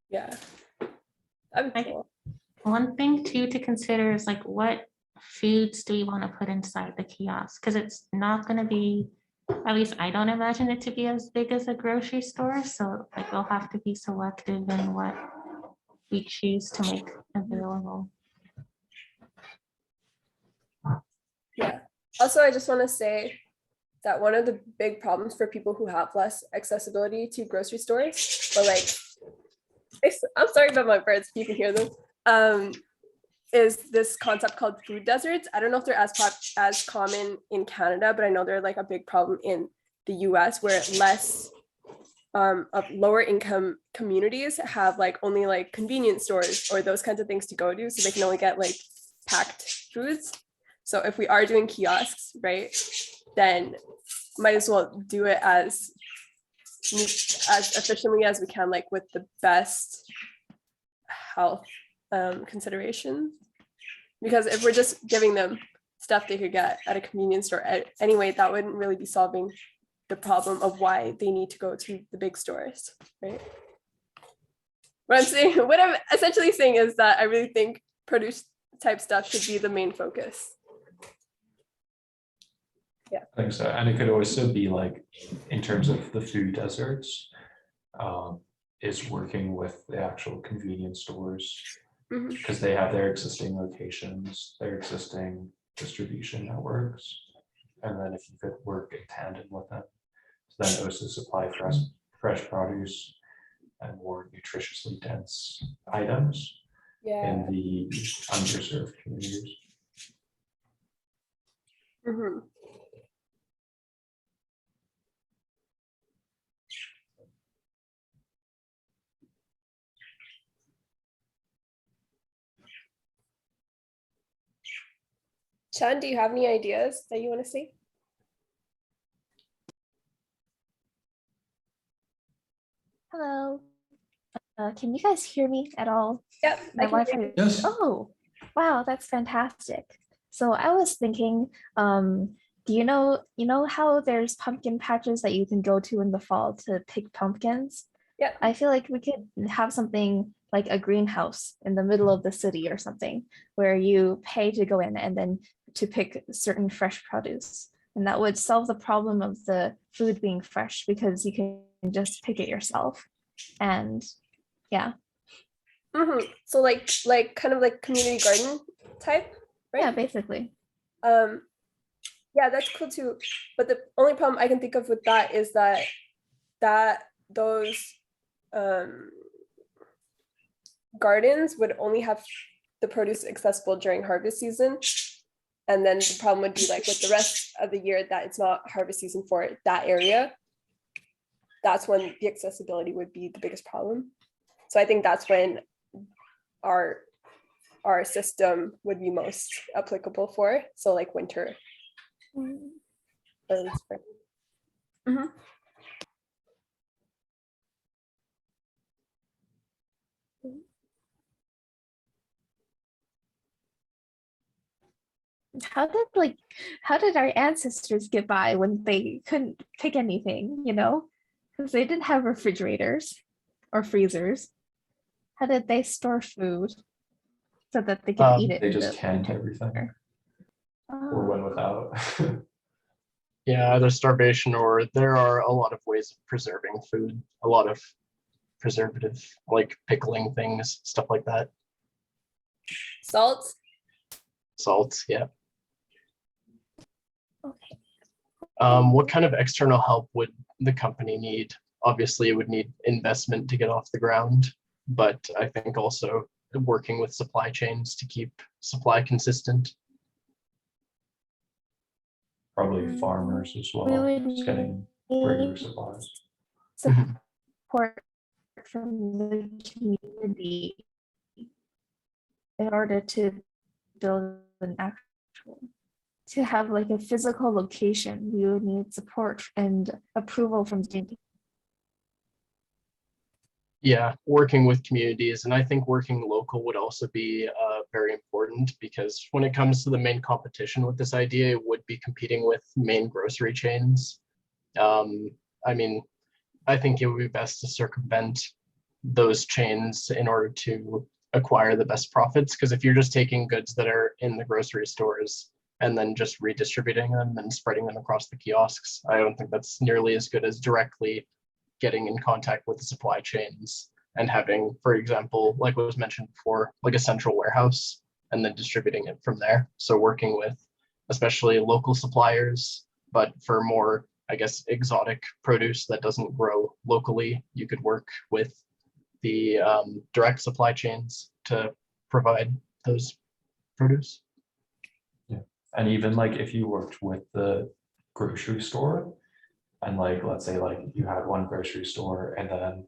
Yeah. That'd be cool. One thing too to consider is like what foods do we want to put inside the kiosk? Because it's not going to be, at least I don't imagine it to be as big as a grocery store. So like we'll have to be selective in what we choose to make available. Yeah. Also, I just want to say that one of the big problems for people who have less accessibility to grocery stores, but like, I'm sorry about my birds, if you can hear them, is this concept called food deserts. I don't know if they're as common in Canada, but I know they're like a big problem in the US, where less of lower income communities have like only like convenience stores or those kinds of things to go to, so they can only get like packed foods. So if we are doing kiosks, right, then might as well do it as efficiently as we can, like with the best health considerations. Because if we're just giving them stuff they could get at a convenience store anyway, that wouldn't really be solving the problem of why they need to go to the big stores, right? What I'm essentially saying is that I really think produce type stuff should be the main focus. Yeah, I think so. And it could also be like, in terms of the food deserts, is working with the actual convenience stores, because they have their existing locations, their existing distribution networks. And then if you could work in tandem with them, then also supply fresh produce and more nutritiously dense items in the underserved communities. Chan, do you have any ideas that you want to see? Hello. Can you guys hear me at all? Yep. My Wi-Fi. Yes. Oh, wow, that's fantastic. So I was thinking, do you know how there's pumpkin patches that you can go to in the fall to pick pumpkins? Yeah. I feel like we could have something like a greenhouse in the middle of the city or something, where you pay to go in and then to pick certain fresh produce. And that would solve the problem of the food being fresh, because you can just pick it yourself. And yeah. So like kind of like community garden type, right? Yeah, basically. Yeah, that's cool too. But the only problem I can think of with that is that those gardens would only have the produce accessible during harvest season. And then the problem would be like with the rest of the year that it's not harvest season for that area. That's when the accessibility would be the biggest problem. So I think that's when our system would be most applicable for. So like winter, early spring. How did our ancestors get by when they couldn't pick anything, because they didn't have refrigerators or freezers? How did they store food so that they could eat it? They just canned everything, or went without. Yeah, either starvation, or there are a lot of ways of preserving food, a lot of preservative, like pickling things, stuff like that. Salt, Yeah. Okay. What kind of external help would the company need? Obviously, it would need investment to get off the ground, but I think also working with supply chains to keep supply consistent. Probably farmers as well, would just getting regular need supplies. support from the community in order to build an actual, to have like a physical location, we would need support and approval from the community. Yeah, working with communities, and I think working local would also be very important, because when it comes to the main competition with this idea, it would be competing with main grocery chains. I mean, I think it would be best to circumvent those chains in order to acquire the best profits, because if you're just taking goods that are in the grocery stores and then just redistributing them and spreading them across the kiosks, I don't think that's nearly as good as directly getting in contact with the supply chains and having, for example, like what was mentioned before, like a central warehouse and then distributing it from there. So working with especially local suppliers, but for more, I guess, exotic produce that doesn't grow locally, you could work with the direct supply chains to provide those produce. Yeah, and even like if you worked with the grocery store, and like, let's say like you had one grocery store and then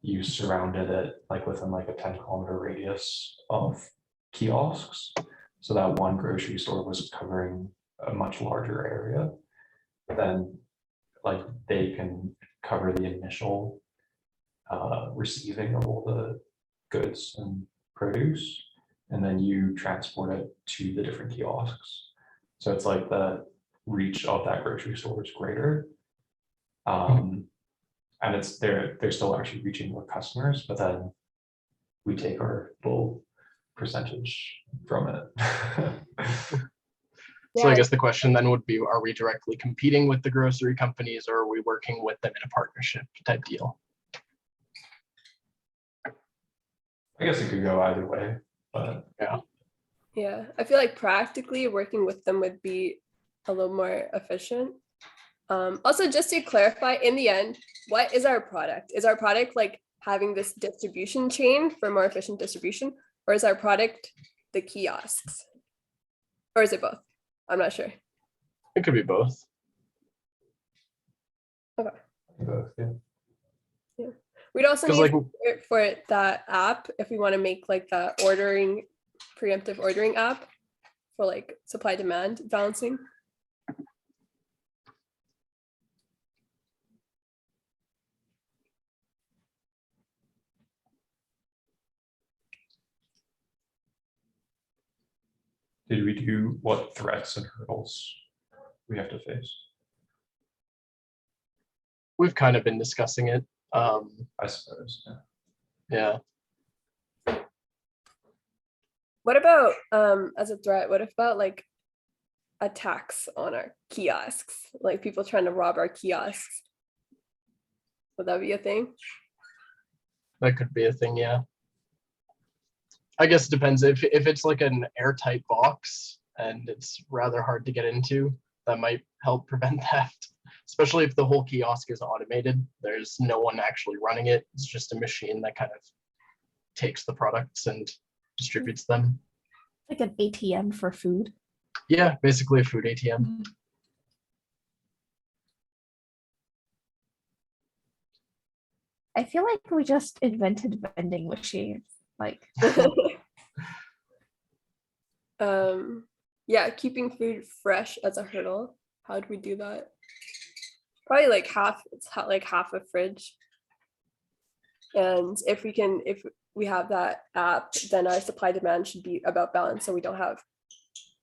you surrounded it like within like a 10-kilometer radius of kiosks. So that one grocery store was covering a much larger area. Then like they can cover the initial receiving of all the goods and produce, and then you transport it to the different kiosks. So it's like the reach of that grocery store is greater. And it's they're still actually reaching more customers, but then we take our little percentage from it. So I guess the question then would be, are we directly competing with the grocery companies, or are we working with them in a partnership type deal? I guess it could go either way, but Yeah, I feel like practically working with them would be a little more efficient. Also, just to clarify, in the end, what is our product? Is our product like having this distribution chain for more efficient distribution, or is our product the kiosks? Or is it both? I'm not sure. It could be both. Okay. both, yeah. Yeah. We'd also 'Cause, need like- support for that app if we want to make like the preemptive ordering app for like supply demand balancing. Did we do what threats and hurdles we have to face? We've kind of been discussing it. I suppose, yeah. Yeah. What about as a threat, what about like attacks on our kiosks? Like people trying to rob our kiosks. Would that be a thing? That could be a thing, yeah. I guess it depends. If it's like an airtight box and it's rather hard to get into, that might help prevent theft. Especially if the whole kiosk is automated. There's no one actually running it. It's just a machine that kind of takes the products and distributes them. Like an ATM for food. Yeah, basically a food ATM. I feel like we just invented vending machines. Like Yeah, keeping food fresh as a hurdle. How do we do that? Probably like half, like half a fridge. And if we have that app, then our supply demand should be about balance, so we don't have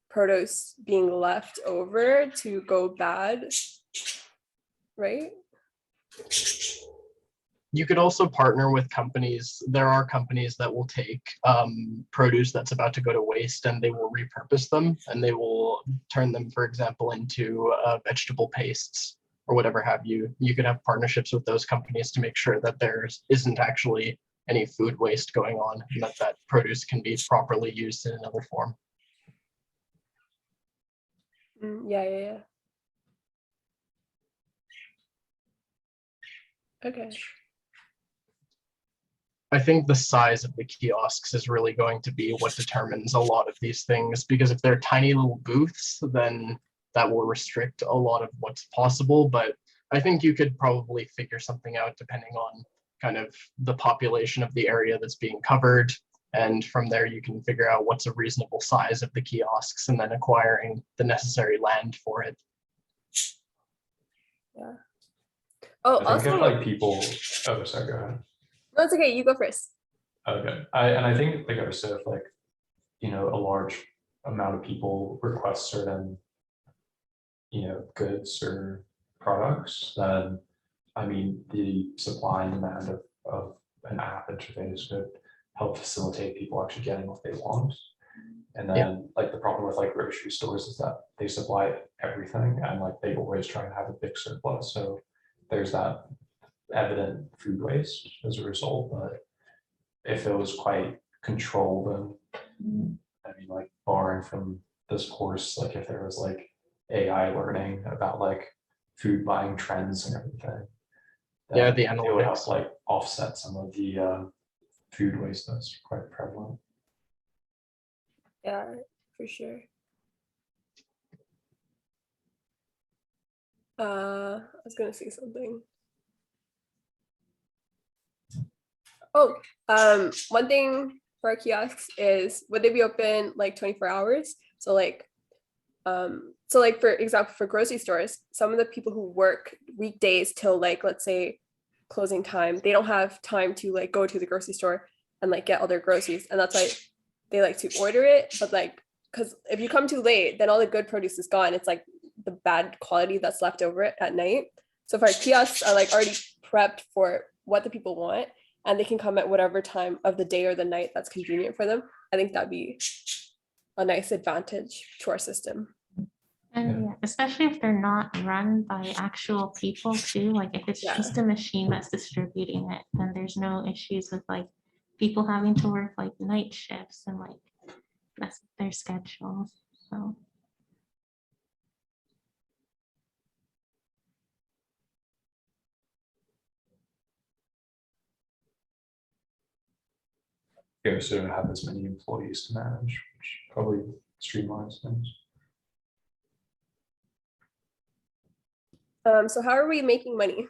produce being left over to go bad, right? You could also partner with companies. There are companies that will take produce that's about to go to waste and they will repurpose them and they will turn them, for example, into vegetable pastes or whatever have you. You could have partnerships with those companies to make sure that there isn't actually any food waste going on and that produce can be properly used in another form. Yeah. Okay. I think the size of the kiosks is really going to be what determines a lot of these things, because if they're tiny little booths, then that will restrict a lot of what's possible. But I think you could probably figure something out depending on kind of the population of the area that's being covered. And from there, you can figure out what's a reasonable size of the kiosks and then acquiring the necessary land for it. Yeah. Oh, I think also, if like people, oh, sorry, go ahead. no, it's okay. You go first. Okay, I think like also if like, you know, a large amount of people request certain, you know, goods or products, then I mean, the supply and demand of an app interface could help facilitate people actually getting what they want. And then like the problem with like grocery stores is that they supply everything and like they always try and have a big surplus. So there's that evident food waste as a result. But if it was quite controlled, and I mean, like borrowing from this course, like if there was like AI learning about like food buying trends and everything, Yeah, the it would help analytics. like offset some of the food waste that's quite prevalent. Yeah, for sure. I was gonna say something. Oh, one thing for our kiosks is, would they be open like 24 hours? So like for example, for grocery stores, some of the people who work weekdays till like, let's say closing time, they don't have time to like go to the grocery store and like get all their groceries. And that's why they like to order it. But like, because if you come too late, then all the good produce is gone. It's like the bad quality that's left over it at night. So if our kiosks are like already prepped for what the people want, and they can come at whatever time of the day or the night that's convenient for them, I think that'd be a nice advantage to our system. And yeah, especially if they're not run by actual people too, like if it's just a machine that's distributing it, then there's no issues with like people having to work like night shifts and like that's their schedules. So Yeah, so don't have as many employees to manage, which probably streamlines things. So how are we making money? Is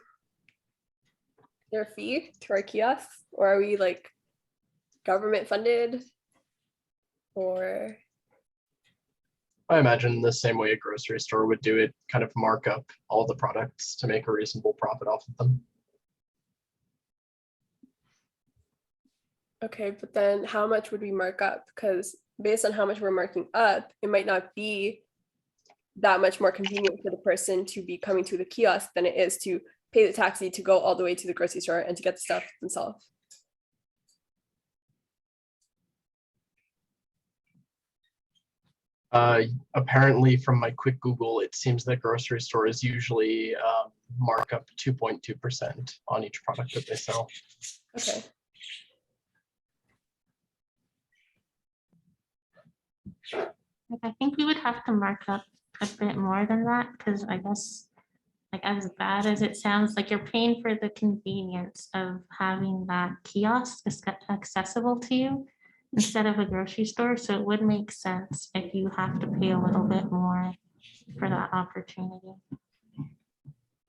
there a fee to our kiosks, or are we like government funded, or? I imagine the same way a grocery store would do it, kind of mark up all the products to make a reasonable profit off of them. Okay, but then how much would we mark up? Because based on how much we're marking up, it might not be that much more convenient for the person to be coming to the kiosk than it is to pay the taxi to go all the way to the grocery store and to get the stuff themselves. Apparently from my quick Google, it seems that grocery stores usually mark up 2.2% on each product that they sell. Okay. like, I think we would have to mark up a bit more than that because I guess like as bad as it sounds, like you're paying for the convenience of having that kiosk accessible to you instead of a grocery store. So it would make sense if you have to pay a little bit more for that opportunity.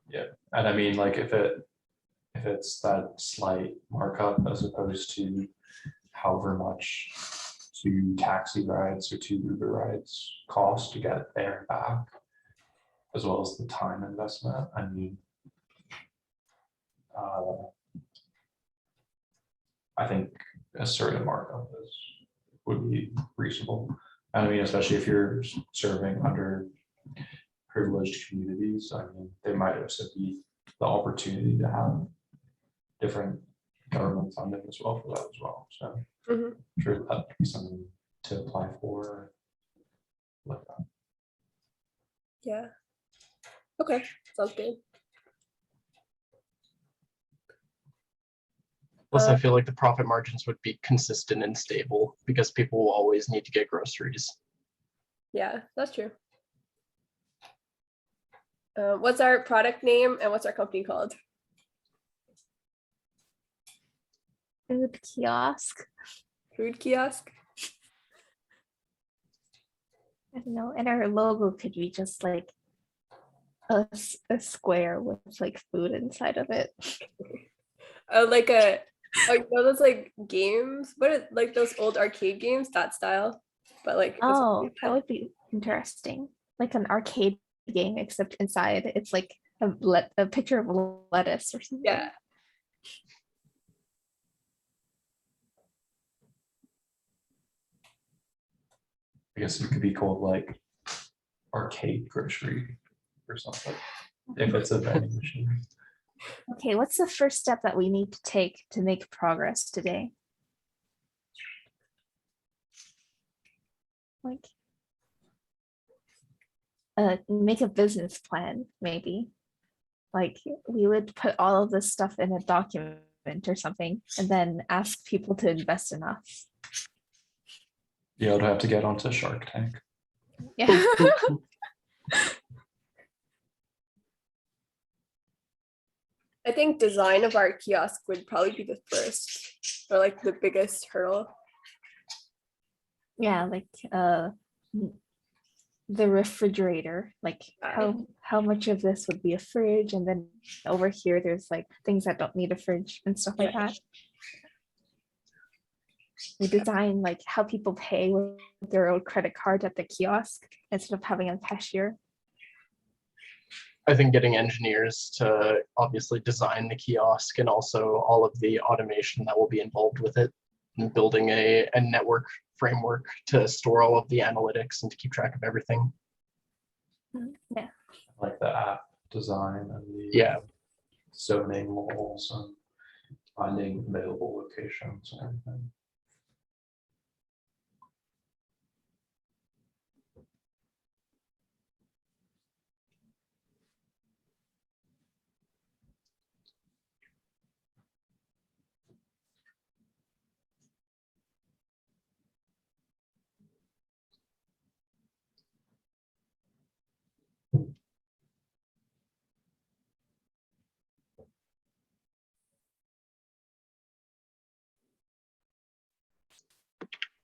Yeah, and I mean, like if it's that slight markup as opposed to however much 2 taxi rides or 2 Uber rides cost to get there and back, as well as the time investment. I mean, I think a certain markup would be reasonable. And I mean, especially if you're serving underprivileged communities, I mean, there might also be the opportunity to have different government funding as well for that as well. So I'm sure that could be something to apply for. Like that. Yeah. Okay, sounds good. Plus, I feel like the profit margins would be consistent and stable because people will always need to get groceries. Yeah, that's true. What's our product name and what's our company called? Food kiosk. Food kiosk. I don't know. And our logo could be just like a square with like food inside of it. Like those like games, like those old arcade games, that style. But like Oh, that would be interesting. Like an arcade game, except inside it's like a picture of a lettuce or something. yeah. I guess it could be called like arcade grocery or something, if it's a vending machine. Okay, what's the first step that we need to take to make progress today? Like, make a business plan, maybe. Like, we would put all of this stuff in a document or something, and then ask people to invest in us. Yeah, I'd have to get onto Shark Tank. Yeah. I think design of our kiosk would probably be the first or like the biggest hurdle. Yeah, like the refrigerator, like how much of this would be a fridge, and then over here there's like things that don't need a fridge and stuff like that. We design like how people pay with their own credit card at the kiosk instead of having a cashier. I think getting engineers to obviously design the kiosk and also all of the automation that will be involved with it, and building a network framework to store all of the analytics and to keep track of everything. Yeah. Like the app design and the zoning laws and finding available locations and everything.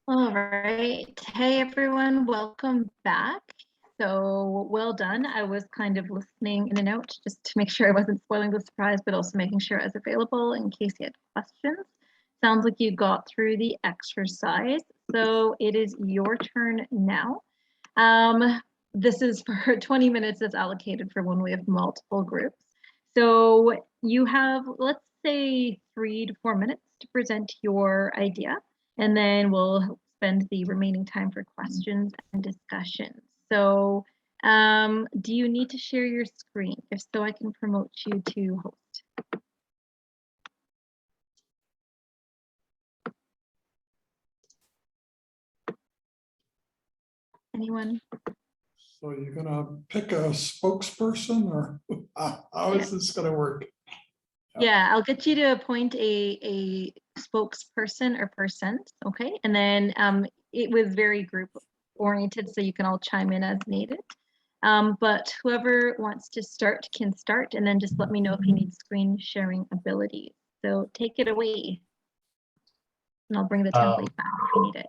All right. Hey, everyone. Welcome back. So well done. I was kind of listening in and out just to make sure I wasn't spoiling the surprise, but also making sure I was available in case you had questions. Sounds like you got through the exercise. So it is your turn now. This is for 20 minutes that's allocated for when we have multiple groups. So you have, let's say, 3 to 4 minutes to present your idea. And then we'll spend the remaining time for questions and discussions. So do you need to share your screen? If so, I can promote you to host. Anyone? So you're gonna pick a spokesperson, or how is this gonna work? Yeah, I'll get you to appoint a spokesperson or persons, okay? And then it was very group oriented, so you can all chime in as needed. But whoever wants to start can start, and then just let me know if you need screen sharing abilities. So take it away. And I'll bring the template back if you need it.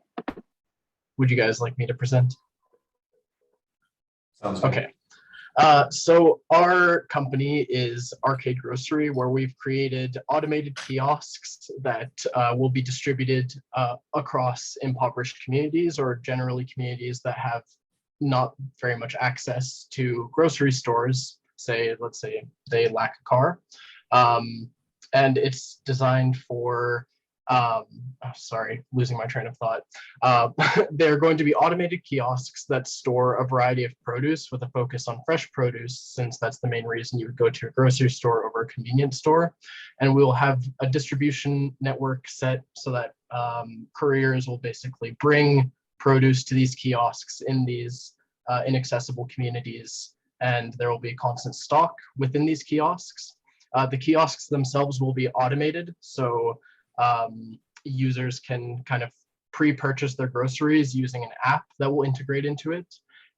Would you guys like me to present? Sounds good. Okay. So our company is Arcade Grocery, where we've created automated kiosks that will be distributed across impoverished communities, or generally communities that have not very much access to grocery stores. Let's say they lack a car. And it's designed for, sorry, losing my train of thought. They're going to be automated kiosks that store a variety of produce with a focus on fresh produce, since that's the main reason you would go to a grocery store over a convenience store. And we'll have a distribution network set so that couriers will basically bring produce to these kiosks in these inaccessible communities, and there will be constant stock within these kiosks. The kiosks themselves will be automated, so users can kind of pre-purchase their groceries using an app that will integrate into it.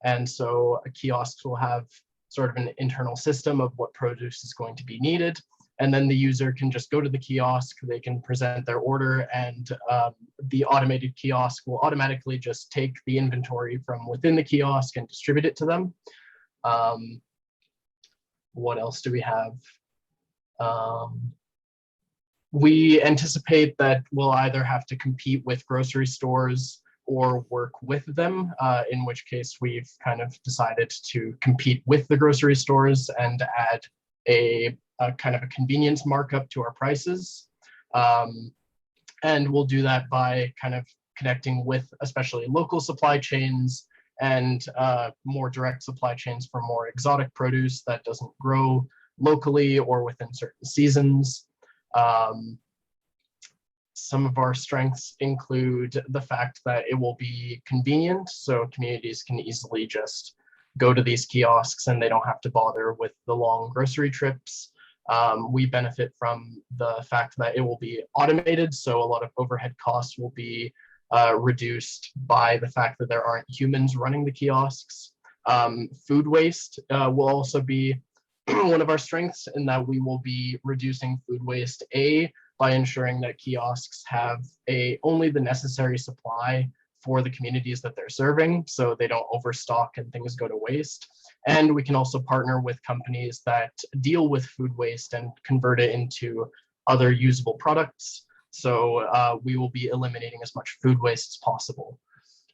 And so kiosks will have sort of an internal system of what produce is going to be needed. and then the user can just go to the kiosk, they can present their order, and the automated kiosk will automatically just take the inventory from within the kiosk and distribute it to them. What else do we have? We anticipate that we'll either have to compete with grocery stores or work with them, in which case we've kind of decided to compete with the grocery stores and add a kind of a convenience markup to our prices. And we'll do that by kind of connecting with especially local supply chains and more direct supply chains for more exotic produce that doesn't grow locally or within certain seasons. Some of our strengths include the fact that it will be convenient, so communities can easily just go to these kiosks and they don't have to bother with the long grocery trips. We benefit from the fact that it will be automated, so a lot of overhead costs will be reduced by the fact that there aren't humans running the kiosks. Food waste will also be one of our strengths, in that we will be reducing food waste, by ensuring that kiosks have only the necessary supply for the communities that they're serving, so they don't overstock and things go to waste. And we can also partner with companies that deal with food waste and convert it into other usable products. So we will be eliminating as much food waste as possible.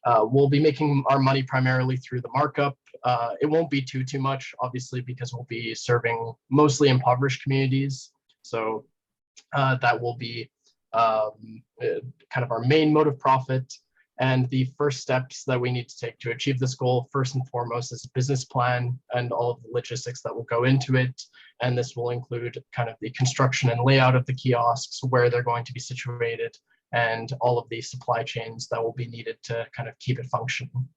We'll be making our money primarily through the markup. It won't be too much, obviously, because we'll be serving mostly impoverished communities. So that will be kind of our main mode of profit. And the first steps that we need to take to achieve this goal, first and foremost, is a business plan and all of the logistics that will go into it. And this will include kind of the construction and layout of the kiosks, where they're going to be situated, and all of the supply chains that will be needed to kind of keep it functioning.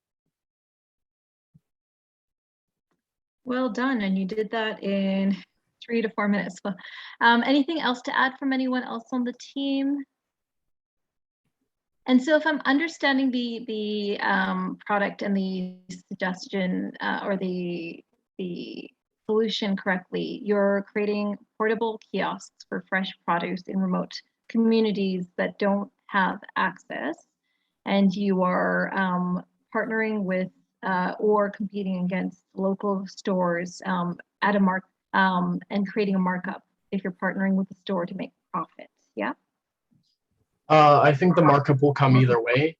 Well done, and you did that in 3 to 4 minutes. Anything else to add from anyone else on the team? And so if I'm understanding the product and the suggestion or the solution correctly, you're creating portable kiosks for fresh produce in remote communities that don't have access, and you are partnering with or competing against local stores at a mark and creating a markup if you're partnering with the store to make profit. Yeah. I think the markup will come either way.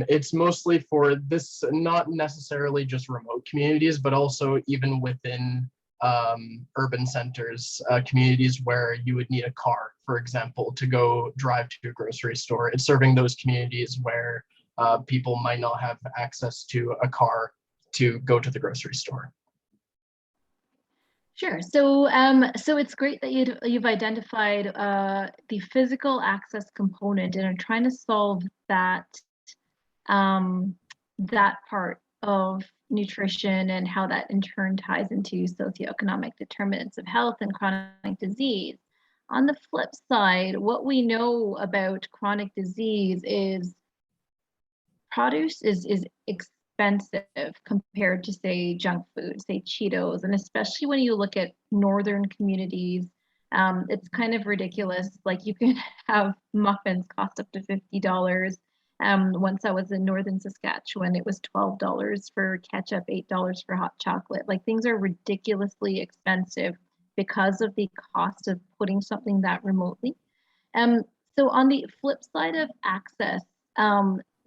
It's mostly for this, not necessarily just remote communities, but also even within urban centers, communities where you would need a car, for example, to go drive to a grocery store. It's serving those communities where people might not have access to a car to go to the grocery store. Sure. So, so it's great that you've identified the physical access component and are trying to solve that that part of nutrition and how that in turn ties into socioeconomic determinants of health and chronic disease. On the flip side, what we know about chronic disease is produce is expensive compared to, say, junk food, say Cheetos, and especially when you look at northern communities, it's kind of ridiculous. Like, you can have muffins cost up to $50. Once I was in northern Saskatchewan, it was $12 for ketchup, $8 for hot chocolate. Like, things are ridiculously expensive because of the cost of putting something that remotely. So on the flip side of access,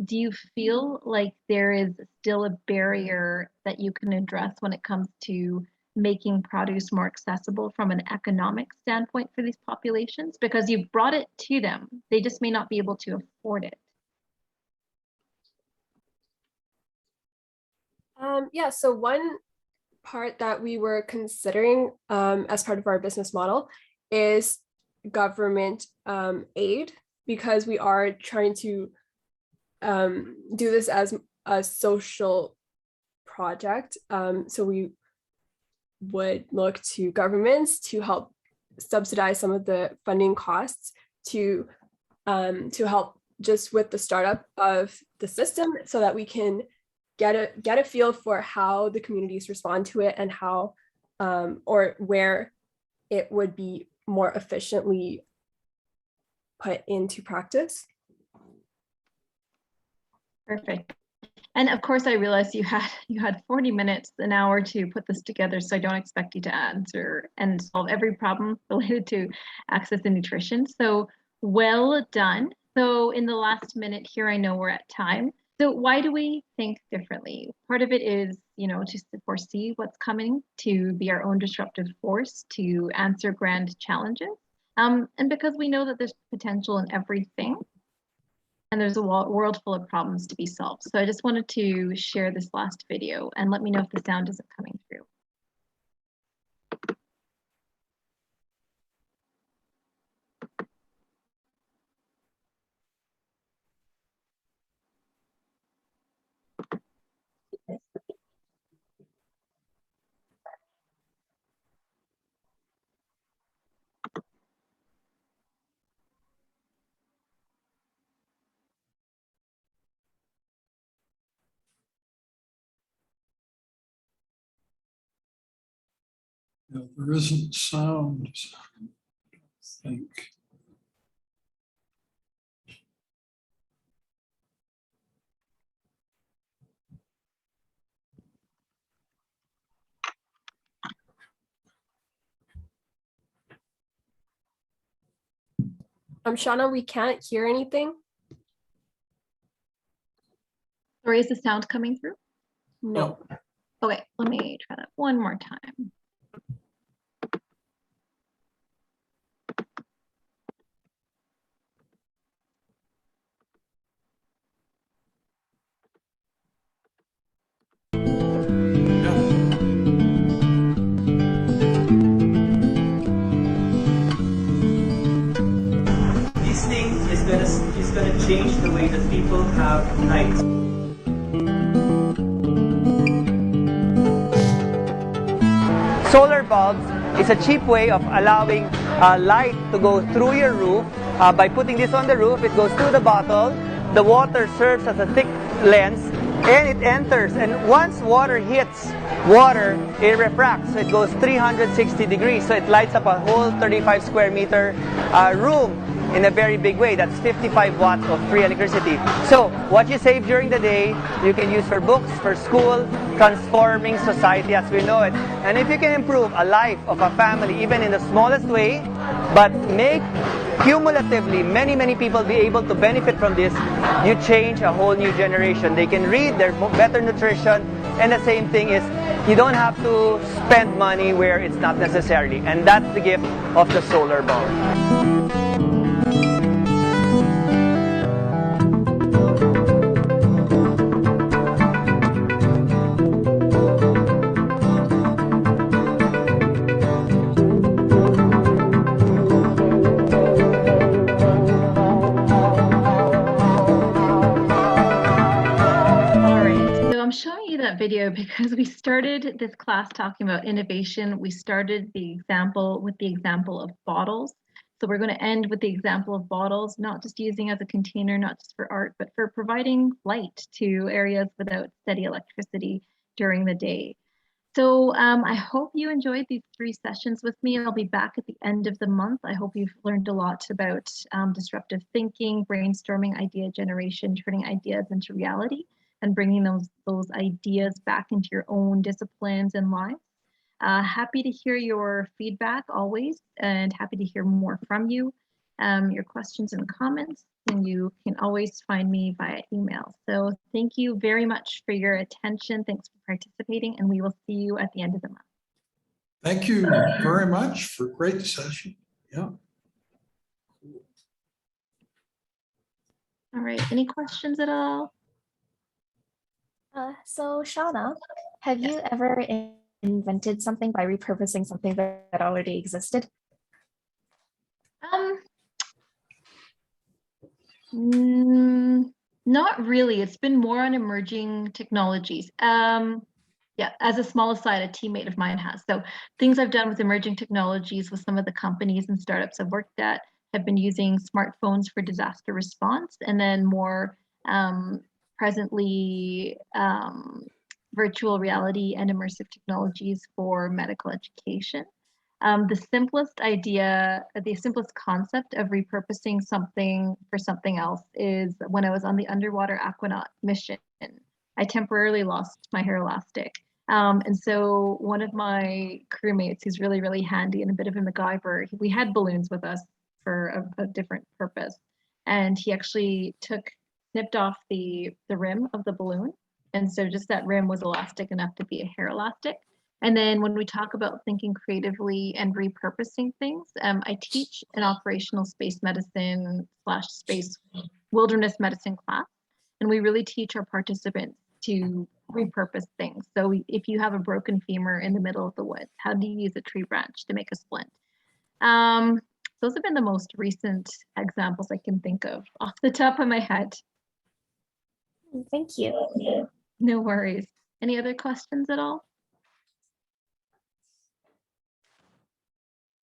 do you feel like there is still a barrier that you can address when it comes to making produce more accessible from an economic standpoint for these populations? Because you've brought it to them, they just may not be able to afford it. Yeah, so one part that we were considering as part of our business model is government aid, because we are trying to do this as a social project. So we would look to governments to help subsidize some of the funding costs to help just with the startup of the system, so that we can get a feel for how the communities respond to it and how or where it would be more efficiently put into practice. Perfect. And of course, I realized you had 40 minutes, an hour to put this together, so I don't expect you to answer and solve every problem related to access and nutrition. So well done. So in the last minute here, I know we're at time. So why do we think differently? Part of it is, just to foresee what's coming, to be our own disruptive force, to answer grand challenges. And because we know that there's potential in everything, and there's a world full of problems to be solved. So I just wanted to share this last video and let me know if the sound isn't coming through. No, there isn't sound, I think. Shawna, we can't hear anything. Sorry, is the sound coming through? No. Okay, let me try that one more time. This thing is gonna change the way that people have nights. Solar bulbs is a cheap way of allowing light to go through your roof. By putting this on the roof, it goes through the bottle. The water serves as a thick lens, and it enters. And once water hits water, it refracts. So it goes 360 degrees. So it lights up a whole 35 square meter room in a very big way. That's 55 watts of free electricity. So what you save during the day, you can use for books, for school, transforming society as we know it. And if you can improve a life of a family, even in the smallest way, but make cumulatively many people be able to benefit from this, you change a whole new generation. They can read, they're better nutrition, and the same thing is you don't have to spend money where it's not necessarily. And that's the gift of the solar bulb. I'm showing you that video because we started this class talking about innovation. We started the example with the example of bottles. So we're going to end with the example of bottles, not just using as a container, not just for art, but for providing light to areas without steady electricity during the day. So I hope you enjoyed these 3 sessions with me. I'll be back at the end of the month. I hope you've learned a lot about disruptive thinking, brainstorming, idea generation, turning ideas into reality, and bringing those ideas back into your own disciplines and lives. Happy to hear your feedback always, and happy to hear more from you. Your questions and comments, and you can always find me via email. So thank you very much for your attention. Thanks for participating, and we will see you at the end of the month. Thank you very much for a great session. Yeah. All right, any questions at all? So Shawna, have you ever invented something by repurposing something that already existed? Not really. It's been more on emerging technologies. Yeah, as a small aside, a teammate of mine has. So things I've done with emerging technologies with some of the companies and startups I've worked at have been using smartphones for disaster response, and then more presently virtual reality and immersive technologies for medical education. The simplest idea, the simplest concept of repurposing something for something else is when I was on the underwater aquanaut mission, I temporarily lost my hair elastic. And so one of my crewmates, who's really, really handy and a bit of a MacGyver, we had balloons with us for a different purpose. And he actually snipped off the rim of the balloon. And so just that rim was elastic enough to be a hair elastic. And then when we talk about thinking creatively and repurposing things, I teach an operational space medicine / space wilderness medicine class. And we really teach our participants to repurpose things. So if you have a broken femur in the middle of the woods, how do you use a tree branch to make a splint? Those have been the most recent examples I can think of off the top of my head. Thank you. No worries. Any other questions at all?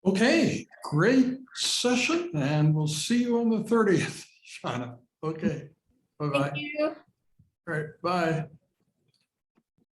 Okay, great session, and we'll see you on the 30th, Shawna. Okay, bye-bye. Thank you. All right, bye.